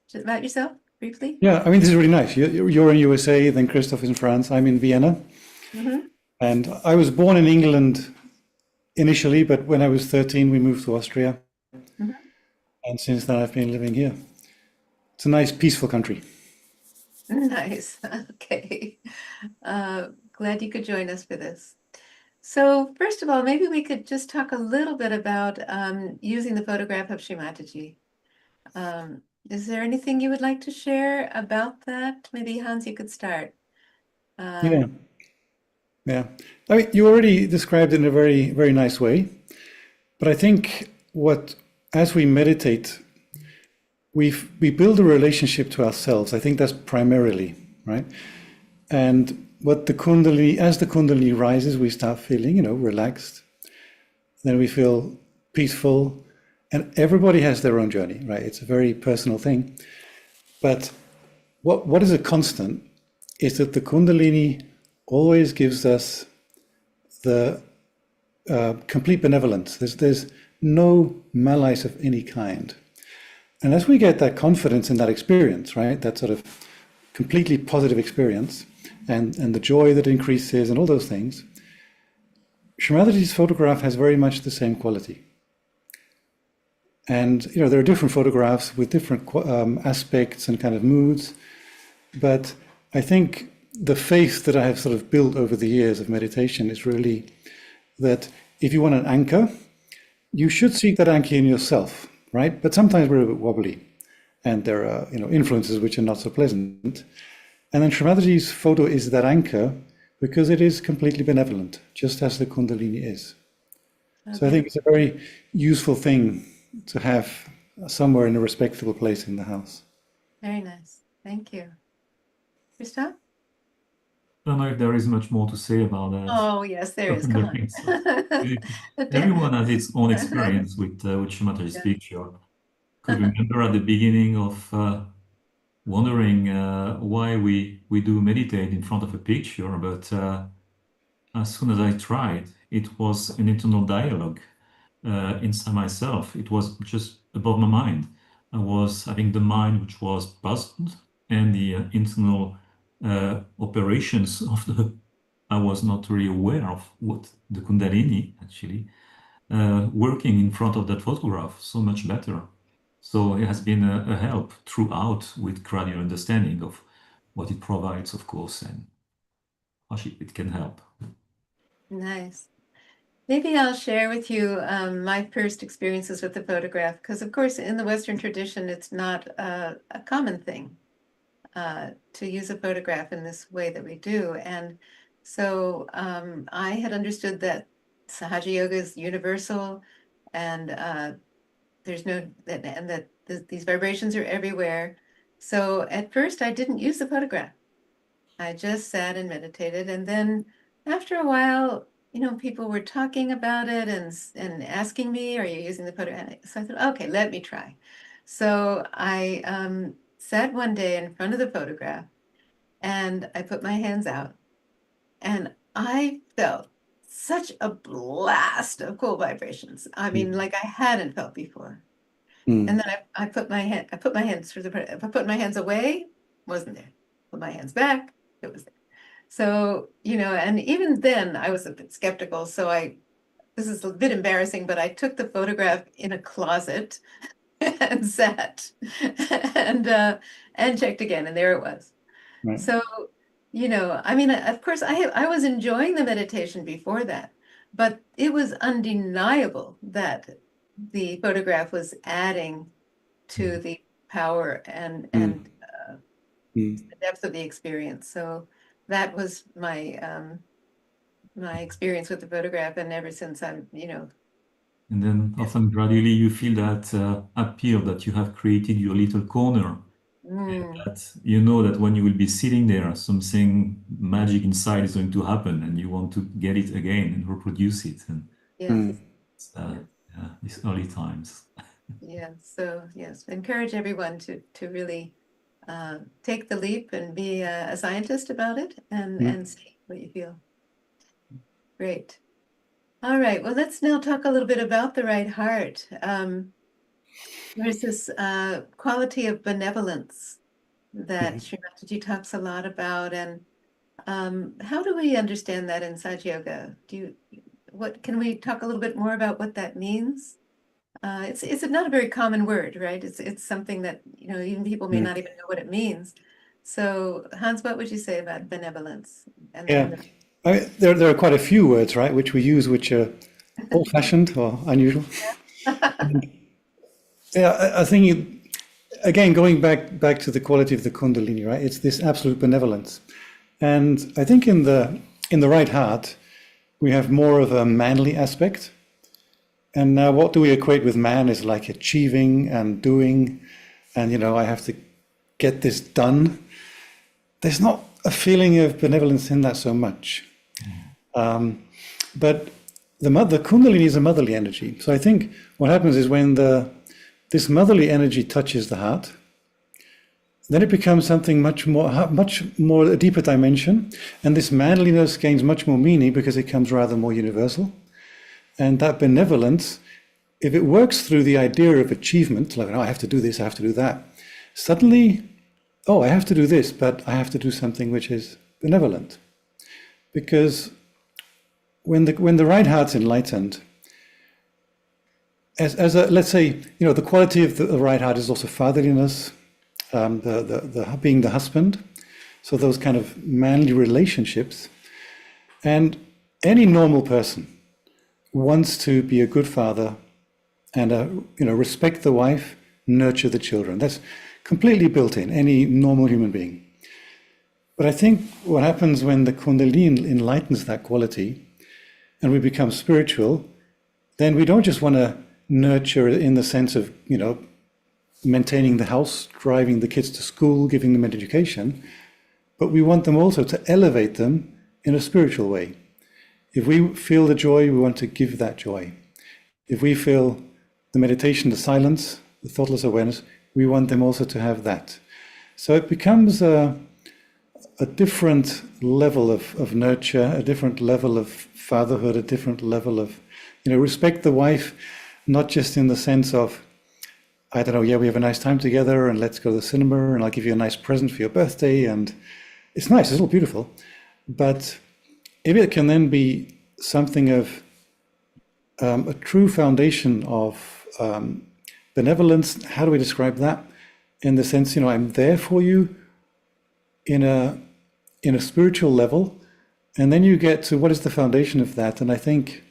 just about yourself briefly. Yeah, I mean, this is really nice. You're in USA, then Christoph is in France. I'm in Vienna. And I was born in England initially, but when I was 13, we moved to Austria. And since then, I've been living here. It's a nice, peaceful country. Nice. Okay. Glad you could join us for this. So first of all, maybe we could just talk a little bit about using the photograph of Shri Mataji. Is there anything you would like to share about that? Maybe Hans, you could start. Yeah. I mean, you already described it in a very, very nice way. But I think as we meditate, we build a relationship to ourselves. I think that's primarily, right? And as the Kundalini rises, we start feeling, relaxed. Then we feel peaceful. And everybody has their own journey, right? It's a very personal thing. But what is a constant is that the Kundalini always gives us the complete benevolence. There's no malice of any kind. And as we get that confidence in that experience, right, that sort of completely positive experience and the joy that increases and all those things, Shri Mataji's photograph has very much the same quality. And, there are different photographs with different aspects and kind of moods. But I think the faith that I have sort of built over the years of meditation is really that if you want an anchor, you should seek that anchor in yourself, right? But sometimes we're a bit wobbly and there are, influences which are not so pleasant. And then Shri Mataji's photo is that anchor because it is completely benevolent, just as the Kundalini is. Okay. So I think it's a very useful thing to have somewhere in a respectable place in the house. Very nice. Thank you. Christoph? I don't know if there is much more to say about that. Oh, yes, there is. Come on. Everyone has its own experience with Shri Mataji's picture. Could remember at the beginning of wondering why we do meditate in front of a picture, but as soon as I tried, it was an internal dialogue inside myself. It was just above my mind. I was having the mind which was puzzled and the internal operations of I was not really aware of what the Kundalini actually working in front of that photograph so much better. So it has been a help throughout with gradual understanding of what it provides, of course, and how it can help. Nice. Maybe I'll share with you my first experiences with the photograph, because of course in the Western tradition, it's not a common thing to use a photograph in this way that we do. And so I had understood that Sahaja Yoga is universal and that these vibrations are everywhere. So at first I didn't use the photograph. I just sat and meditated. And then after a while, people were talking about it and asking me, are you using the photograph? So I thought, okay, let me try. So I sat one day in front of the photograph and I put my hands out and I felt such a blast of cool vibrations. I mean, like I hadn't felt before. And then I put my hands away, wasn't there. Put my hands back, it was there. So, and even then I was a bit skeptical. So this is a bit embarrassing, but I took the photograph in a closet and sat and checked again, and there it was. Right. So, I mean, of course I was enjoying the meditation before that, but it was undeniable that the photograph was adding to the power and the depth of the experience. So that was my my experience with the photograph, and ever since I'm, And then often gradually you feel that appeal that you have created your little corner. And that you know that when you will be sitting there, something magic inside is going to happen, and you want to get it again and reproduce it. And yes, it's, yeah, these early times. yeah. So yes, encourage everyone to really take the leap and be a scientist about it, and see what you feel. Great. All right. Well, let's now talk a little bit about the right heart. There's this quality of benevolence that Shri Mataji talks a lot about, and how do we understand that in Sahaja Yoga? What can we talk a little bit more about what that means? It's not a very common word, right? It's something that even people may not even know what it means. So Hans, what would you say about benevolence? Yeah, there are quite a few words, right, which we use, which are old-fashioned or unusual. Yeah, I think again, going back to the quality of the Kundalini, right? It's this absolute benevolence, and I think in the right heart, we have more of a manly aspect. And now, what do we equate with man is like achieving and doing, and I have to get this done. There's not a feeling of benevolence in that so much, but the Kundalini is a motherly energy. So I think what happens is when this motherly energy touches the heart, then it becomes something much more a deeper dimension, and this manliness gains much more meaning because it comes rather more universal. And that benevolence, if it works through the idea of achievement, like, I have to do this, I have to do that, suddenly, I have to do this, but I have to do something which is benevolent. Because when the right heart's enlightened, let's say, the quality of the right heart is also fatherliness, the being the husband, so those kind of manly relationships. And any normal person wants to be a good father and respect the wife, nurture the children. That's completely built in any normal human being. But I think what happens when the Kundalini enlightens that quality and we become spiritual, then we don't just want to nurture in the sense of maintaining the house, driving the kids to school, giving them an education, but we want them also to elevate them in a spiritual way. If we feel the joy, we want to give that joy. If we feel the meditation, the silence, the thoughtless awareness, we want them also to have that. So it becomes a different level of nurture, a different level of fatherhood, a different level of, respect the wife, not just in the sense of, I don't know, yeah, we have a nice time together and let's go to the cinema and I'll give you a nice present for your birthday. And it's nice, it's all beautiful. But if it can then be something of a true foundation of benevolence, how do we describe that? In the sense, I'm there for you in a spiritual level, and then you get to what is the foundation of that. And I think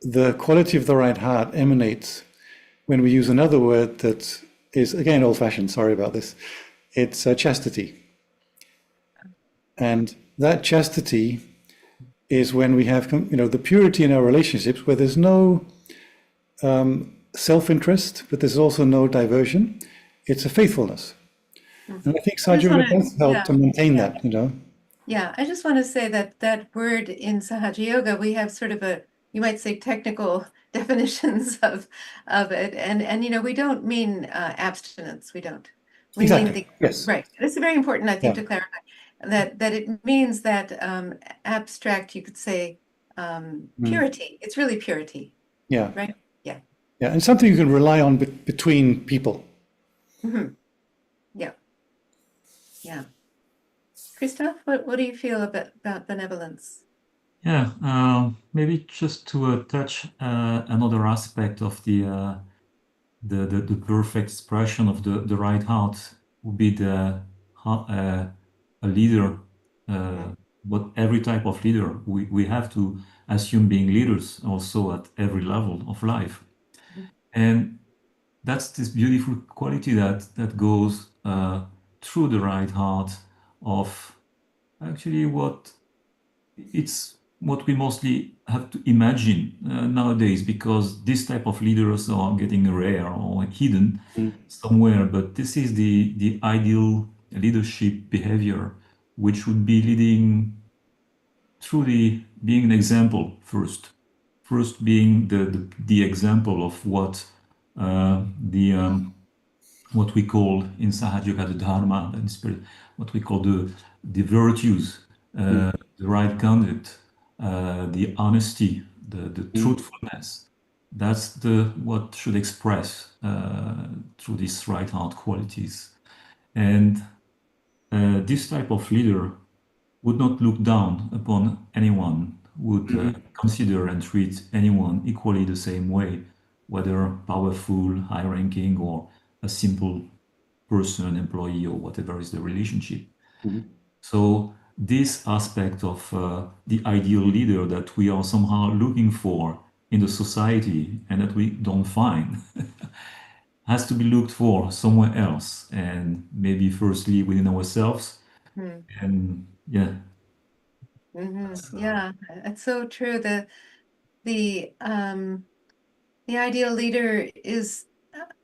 the quality of the right heart emanates when we use another word that is, again, old-fashioned, sorry about this, it's chastity. And that chastity is when we have, the purity in our relationships where there's no self-interest, but there's also no diversion. It's a faithfulness. And I think Sahaja Yoga does help to maintain that, Yeah, I just want to say that word in Sahaja Yoga, we have sort of you might say, technical definitions of it, and we don't mean abstinence. We don't. We exactly. mean right. This is very important, I think, to clarify that it means that abstract, you could say, purity. It's really purity. Yeah. Right. Yeah. Yeah, and something you can rely on between people. Mm-hmm. Yeah. Yeah. Christoph, what do you feel about benevolence? Yeah, maybe just to touch another aspect of the perfect expression of the right heart would be a leader. But every type of leader, we have to assume being leaders also at every level of life. And that's this beautiful quality that goes through the right heart of actually what we mostly have to imagine nowadays, because this type of leaders are getting rare or hidden somewhere. But this is the ideal leadership behavior, which would be leading truly being an example first being the example of the what we call in Sahaja the Dharma, in spirit, what we call the virtues, the right conduct, the honesty, the truthfulness. That's what should express through these right heart qualities. And this type of leader would not look down upon anyone, would consider and treat anyone equally the same way, whether powerful, high ranking, or a simple person, employee, or whatever is the relationship. So this aspect of the ideal leader that we are somehow looking for in the society and that we don't find has to be looked for somewhere else, and maybe firstly within ourselves. And yeah, Yeah, that's so true. The ideal leader is,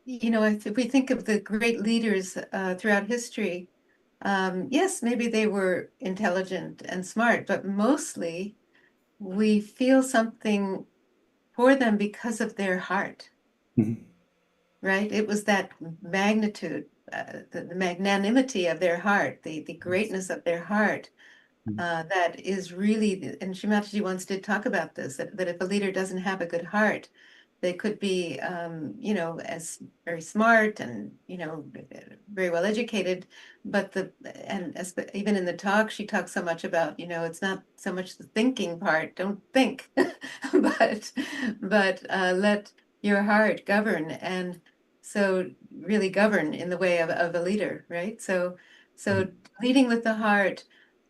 if we think of the great leaders throughout history, yes, maybe they were intelligent and smart, but mostly we feel something for them because of their heart, right? It was that magnitude, the magnanimity of their heart, the greatness of their heart. That is really, and Shri Mataji once did talk about this, that if a leader doesn't have a good heart, they could be, as very smart and, very well educated, but even in the talk, she talks so much about, it's not so much the thinking part, don't think, but let your heart govern, and so really govern in the way of a leader, right? So leading with the heart.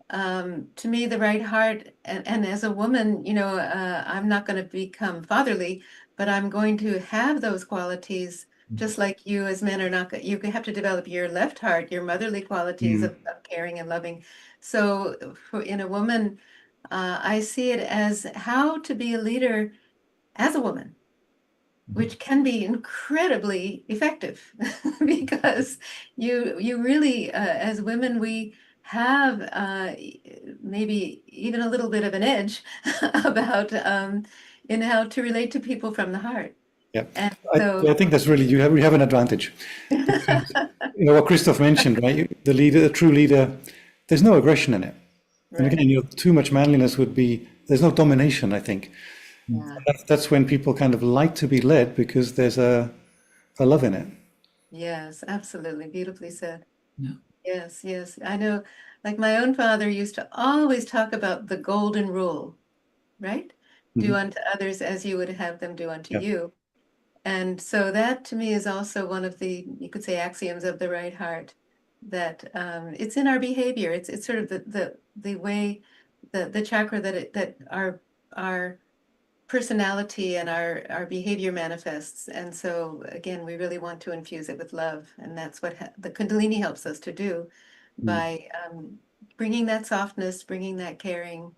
To me, the right heart, and as a woman, I'm not going to become fatherly, but I'm going to have those qualities, just like you as men are not, you have to develop your left heart, your motherly qualities of caring and loving. So in a woman, I see it as how to be a leader as a woman, which can be incredibly effective because you really, as women, we have maybe even a little bit of an edge about in how to relate to people from the heart. Yeah, And I think that's really, we have an advantage. What Christoph mentioned, right? The leader, the true leader, there's no aggression in it. And right. again, too much manliness would be, there's no domination, I think. Yeah. That's when people kind of like to be led because there's a love in it. Yes, absolutely. Beautifully said. yeah, Yes, yes. I know, like my own father used to always talk about the golden rule, right? Do unto others as you would have them do unto Yeah. you. And so that to me is also one of the, you could say, axioms of the right heart, that it's in our behavior. It's sort of the way, the chakra that our personality and our behavior manifests. And so again, we really want to infuse it with love, and that's what the Kundalini helps us to do by bringing that softness, bringing that caring,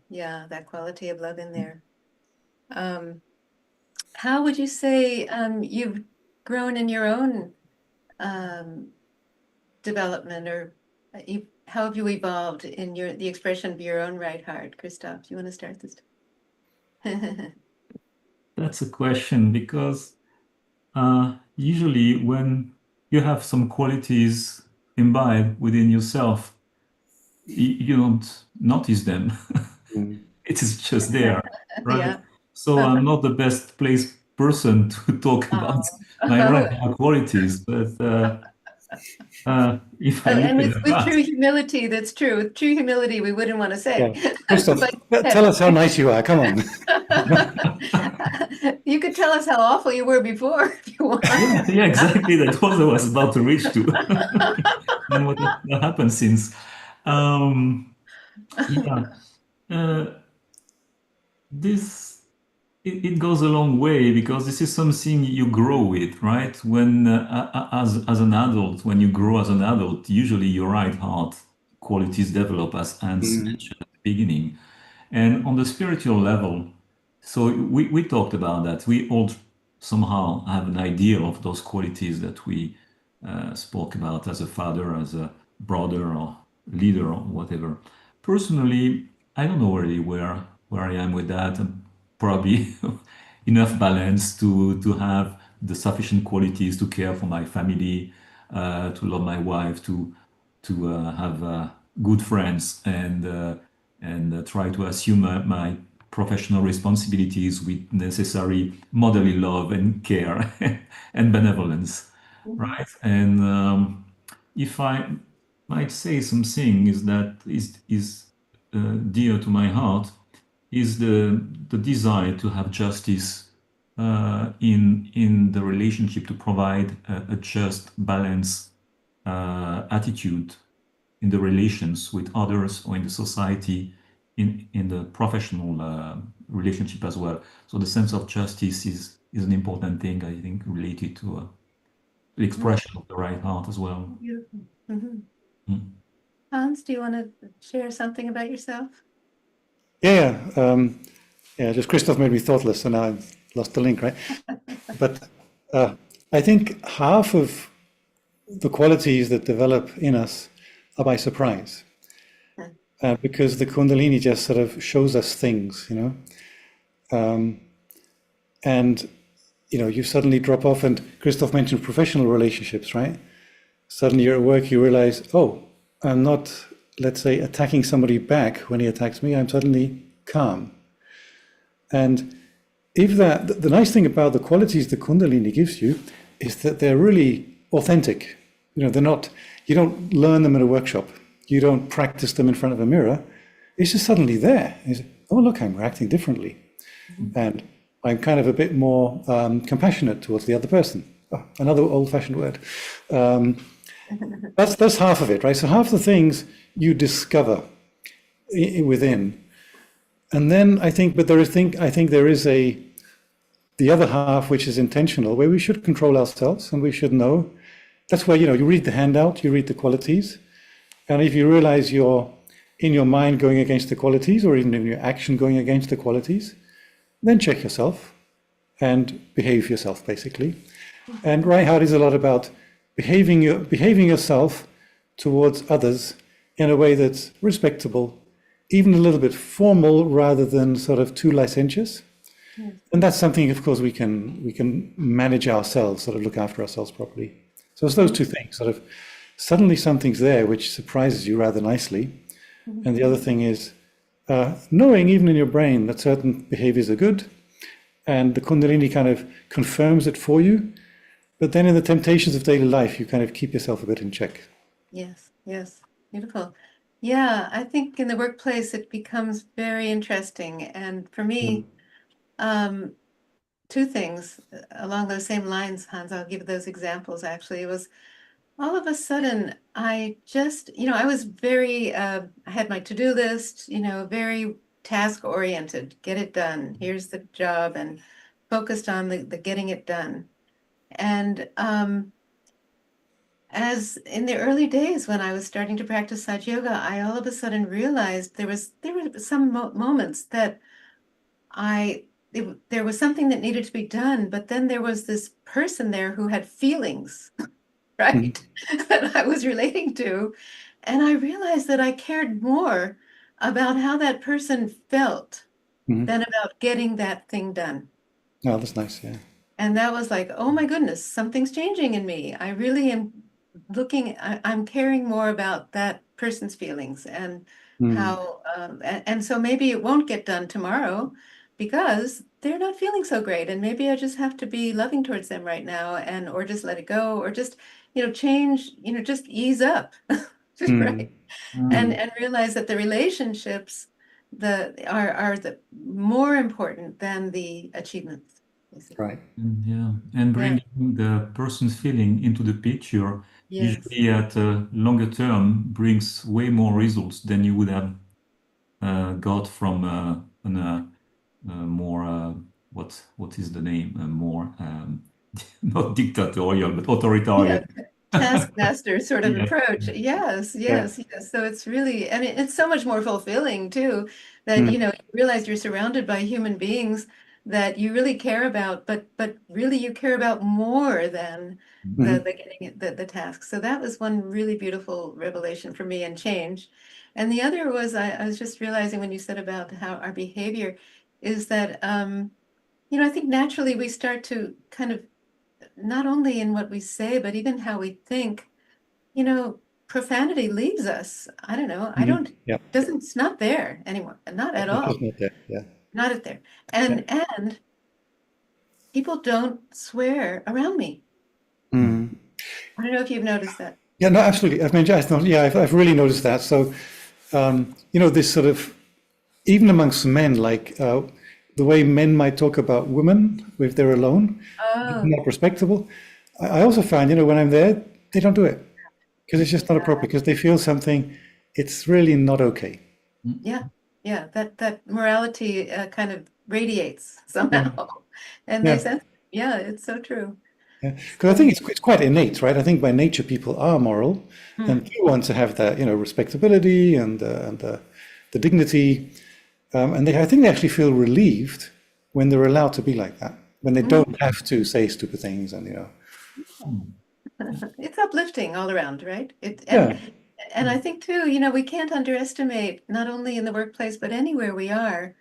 that quality of love in there. How would you say you've grown in your own development, or how have you evolved in the expression of your own right heart? Christoph, do you want to start this? that's a question, because usually when you have some qualities imbibed within yourself, you don't notice them. It is just there, right? Yeah. So I'm not the best placed person to talk about my right qualities, but if I look And at with, the with past, true humility, that's true. With true humility, we wouldn't want to Yeah. say. Christoph, But tell us how nice you are. Come on. you could tell us how awful you were before if you want. yeah, exactly. That was what I was about to reach to, and what happened since. Um, yeah, uh, this. it goes a long way because this is something you grow with, right? When as an adult, when you grow as an adult, usually your right heart qualities develop, as Hans Mm. mentioned at the beginning. And on the spiritual level, so we talked about that. We all somehow have an idea of those qualities that we spoke about as a father, as a brother, or leader, or whatever. Personally, I don't know really where I am with that. I'm probably enough balance to have the sufficient qualities to care for my family, to love my wife, to have good friends, and try to assume my professional responsibilities with necessary motherly love and care and benevolence, Mhm. right? And if I might say something is that is dear to my heart is the desire to have justice in the relationship, to provide a just balance attitude in the relations with others or in the society, in the professional relationship as well. So the sense of justice is an important thing, I think, related to the Yeah, expression of the right heart as well. beautiful. Mhm. Mm. Hans, do you want to share something about yourself? Yeah, yeah. Just Christoph made me thoughtless, and now I've lost the link, right? But uh, I think half of the qualities that develop in us are by surprise, Yeah. because the Kundalini just sort of shows us things, you know, and you suddenly drop off. And Christoph mentioned professional relationships, right? Suddenly you're at work, you realize, oh, I'm not, let's say, attacking somebody back when he attacks me. I'm suddenly calm. And if the nice thing about the qualities the Kundalini gives you is that they're really authentic. They're not, you don't learn them in a workshop. You don't practice them in front of a mirror. It's just suddenly there. It's, oh, look, I'm reacting differently. Mhm. And I'm kind of a bit more compassionate towards the other person. Oh, another old-fashioned word. Um, that's half of it, right? So half the things you discover within, and then I think there is the other half which is intentional, where we should control ourselves and we should know. That's where you read the handout, you read the qualities, and if you realize you're in your mind going against the qualities, or even in your action going against the qualities, then check yourself and behave yourself, basically. And Reinhardt is a lot about behaving yourself towards others in a way that's respectable, even a little bit formal rather than sort of too licentious. Yes. And that's something, of course, we can manage ourselves, sort of look after ourselves properly. So it's those two things, sort of suddenly something's there which surprises you rather nicely. Mhm. And the other thing is knowing even in your brain that certain behaviors are good, and the Kundalini kind of confirms it for you. But then in the temptations of daily life, you kind of keep yourself a bit in check. Yes, yes, beautiful. Yeah, I think in the workplace it becomes very interesting. And for me, um, two things along those same lines, Hans, I'll give those examples actually. It was all of a sudden, I just, I was very, I had my to-do list, very task oriented, get it done. Here's the job, and focused on the getting it done. And as in the early days when I was starting to practice Sahaja Yoga, I all of a sudden realized there were some moments that there was something that needed to be done, but then there was this person there who had feelings, right, that I was relating to, and I realized that I cared more about how that person felt Mm-hmm. than about getting that thing done. Oh, that's nice. Yeah. And that was like, oh my goodness, something's changing in me. I really am I'm caring more about that person's feelings and Mm. how, and so maybe it won't get done tomorrow because they're not feeling so great. And maybe I just have to be loving towards them right now, or just let it go, or just, change, just ease up, Mm. right? And Mm. and realize that the relationships are the more important than the achievements, basically. Right. Yeah, and Yeah. bringing the person's feeling into the picture Yes. usually at a longer term brings way more results than you would have got from a more what is the name, more not dictatorial but authoritarian. Yeah, taskmaster sort of Yeah. approach. Yes, Yeah. yes. So it's really, I mean, it's so much more fulfilling too, that, Mm. you realize you're surrounded by human beings that you really care about, but really you care about more than Mhm. the getting the task. So that was one really beautiful revelation for me and change. And the other was I was just realizing when you said about how our behavior is that, I think naturally we start to kind of not only in what we say, but even how we think, profanity leaves us. I don't know. I Mhm. don't, Yeah. it's not there anymore. Not at It's all. just not there. Yeah. Not at there. Yeah. And people don't swear around me. Mm. I don't know if you've noticed that. Yeah, no, absolutely. I've really noticed that. So, this sort of, even amongst men, like the way men might talk about women if they're alone, Oh, not respectable. I also find, when I'm there, they don't do it because it's just not appropriate because they feel something, it's really not okay. yeah. Yeah. That morality kind of radiates Yeah. somehow. And they Yeah. sense, yeah, it's so true. Yeah. Because I think it's quite innate, right? I think by nature people are moral and Hmm. do want to have that, respectability and the dignity. And I think they actually feel relieved when they're allowed to be like that, when they Hmm. don't have to say stupid things and. It's uplifting all around, right? Yeah. And I think too, we can't underestimate not only in the workplace but anywhere we are.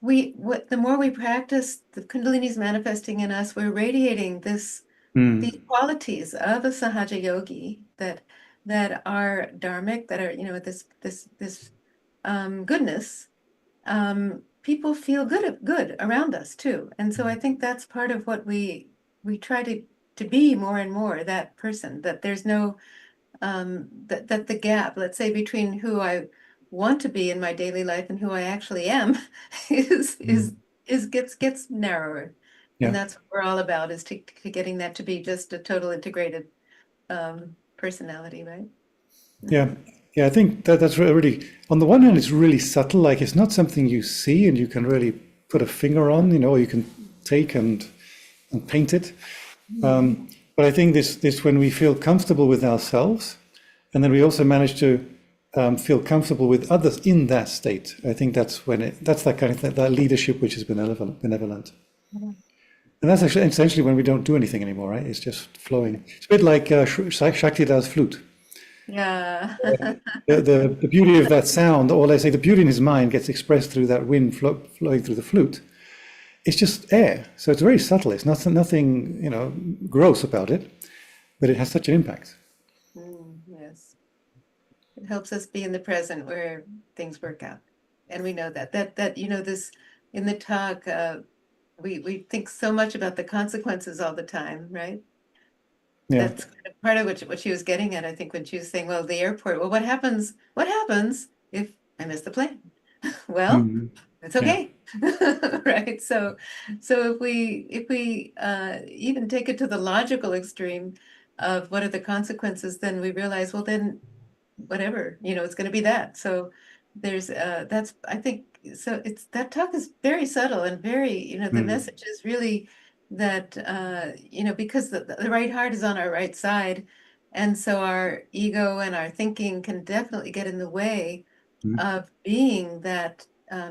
The more we practice, the Kundalini's manifesting in us. We're radiating these Mm. qualities of a Sahaja yogi that are dharmic, that are this goodness. People feel good around us too, and so I think that's part of what we try to be more and more that person. That there's no that the gap, let's say, between who I want to be in my daily life and who I actually am is is is gets narrower. And Yeah. that's what we're all about, is to getting that to be just a total integrated personality, right? Yeah. Yeah. I think that's really, on the one hand, it's really subtle. Like it's not something you see and you can really put a finger on, or you can take and paint it. But I think this when we feel comfortable with ourselves, and then we also manage to feel comfortable with others in that state. I think that's when that's that kind of that leadership which is benevolent. Mhm. And that's actually essentially when we don't do anything anymore, right? It's just flowing. It's a bit like Shakti does flute. Yeah. The beauty of that sound, or let's say the beauty in his mind, gets expressed through that wind flowing through the flute. It's just air, so it's very subtle. It's nothing gross about it, but it has such an impact. Yes. It helps us be in the present where things work out. And we know that this in the talk, we think so much about the consequences all the time, right? Yeah. That's kind of part of what she was getting at, I think, when she was saying, well, the airport, well, what happens if I miss the plane? Well, Mhm. it's Yeah. okay. Right. So if we even take it to the logical extreme of what are the consequences, then we realize, well, then whatever, it's going to be that. So that's, I think, so it's, that talk is very subtle and very, the Mm. message is really that, because the right heart is on our right side. And so our ego and our thinking can definitely get in the way Mm. of being that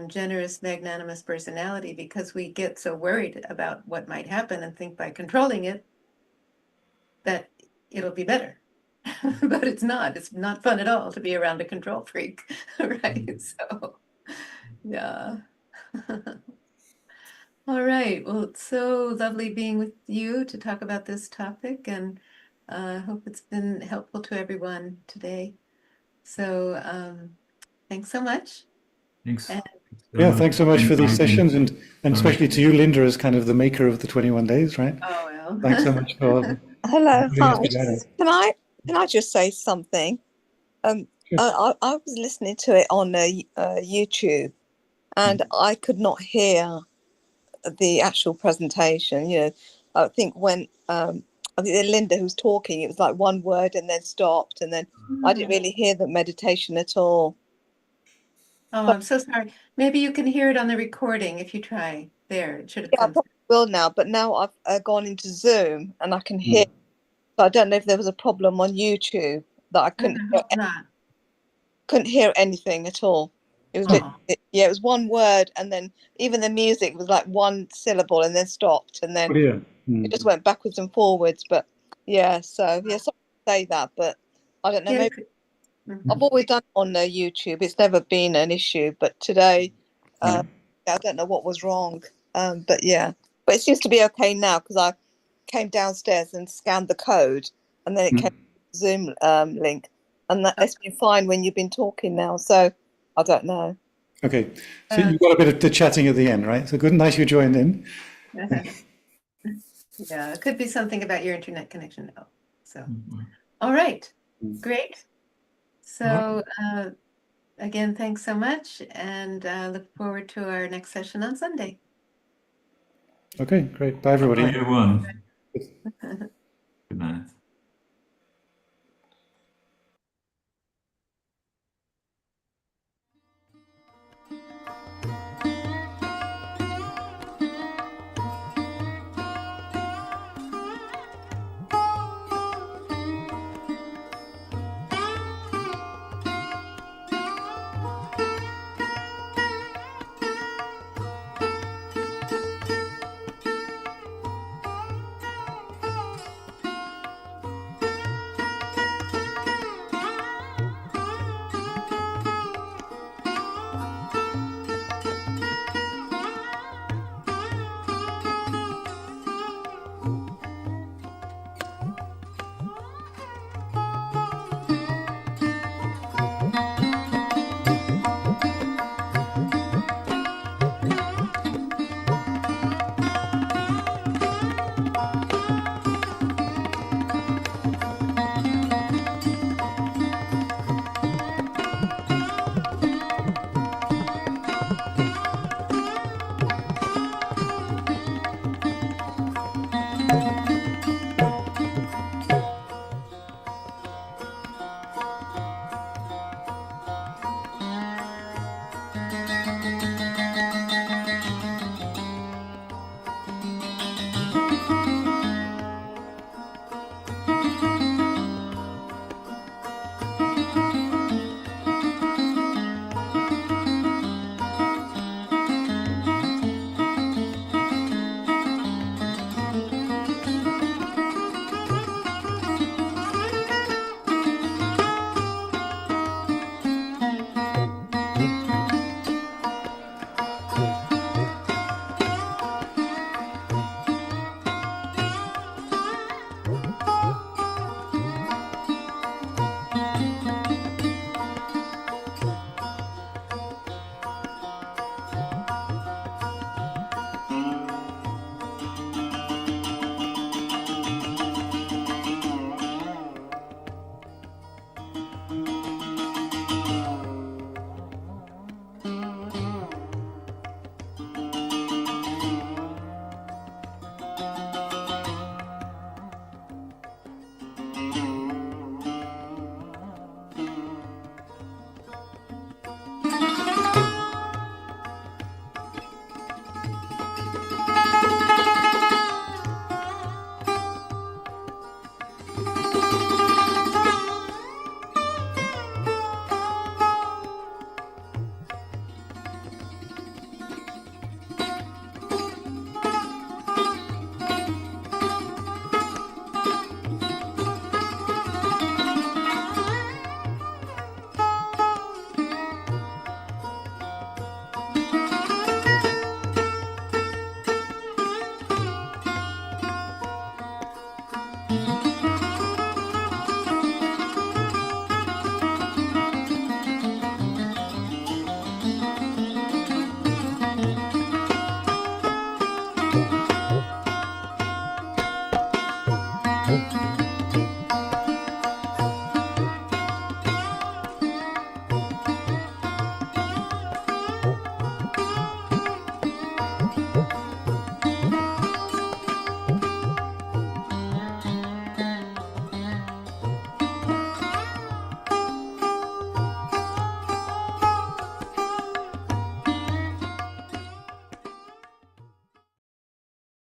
generous, magnanimous personality, because we get so worried about what might happen and think by controlling it that it'll be better. But it's not. It's not fun at all to be around a control freak, right? So, yeah. All right. Well, it's so lovely being with you to talk about this topic, and I hope it's been helpful to everyone today. So, thanks so much. Thanks. And Thanks very Yeah, much thanks so for much for these inviting. sessions, and especially to you, Linda, as kind of the maker of the 21 days, right? oh Thanks so well. much for Hello, putting us hi. together. Can I just say something? Sure. I was listening to it on YouTube, and I could not hear the actual presentation. I think when I think Linda who's talking, it was like one word and then stopped, and then I didn't really hear the meditation at all. Oh, I'm so sorry. Maybe you can hear it on the recording if you try. There, it should have Yeah, I come. probably will now, but now I've gone into Zoom and I can hear. Mm. So I don't know if there was a problem on YouTube that I I hope not. couldn't hear anything at all. It was Oh, yeah, it was one word, and then even the music was like one syllable and then stopped, and then Oh, yeah. it just went backwards and forwards. But yeah, so yeah, sorry to say that, but I don't know. yeah. Maybe Mhm. I've always done it on YouTube. It's never been an issue, but today, Yeah. I don't know what was wrong. But yeah, but it seems to be okay now because I came downstairs and scanned the code, and then it came Zoom link, and it's been fine when you've been talking now. So I don't know. Okay. So you got a bit of the chatting at the end, right? So good, nice you joined in. Yeah, it could be something about your internet connection though. So, all right, great. So, again, thanks so much, and look forward to our next session on Sunday. Okay, great. Bye, everybody. Bye, everyone. Good night.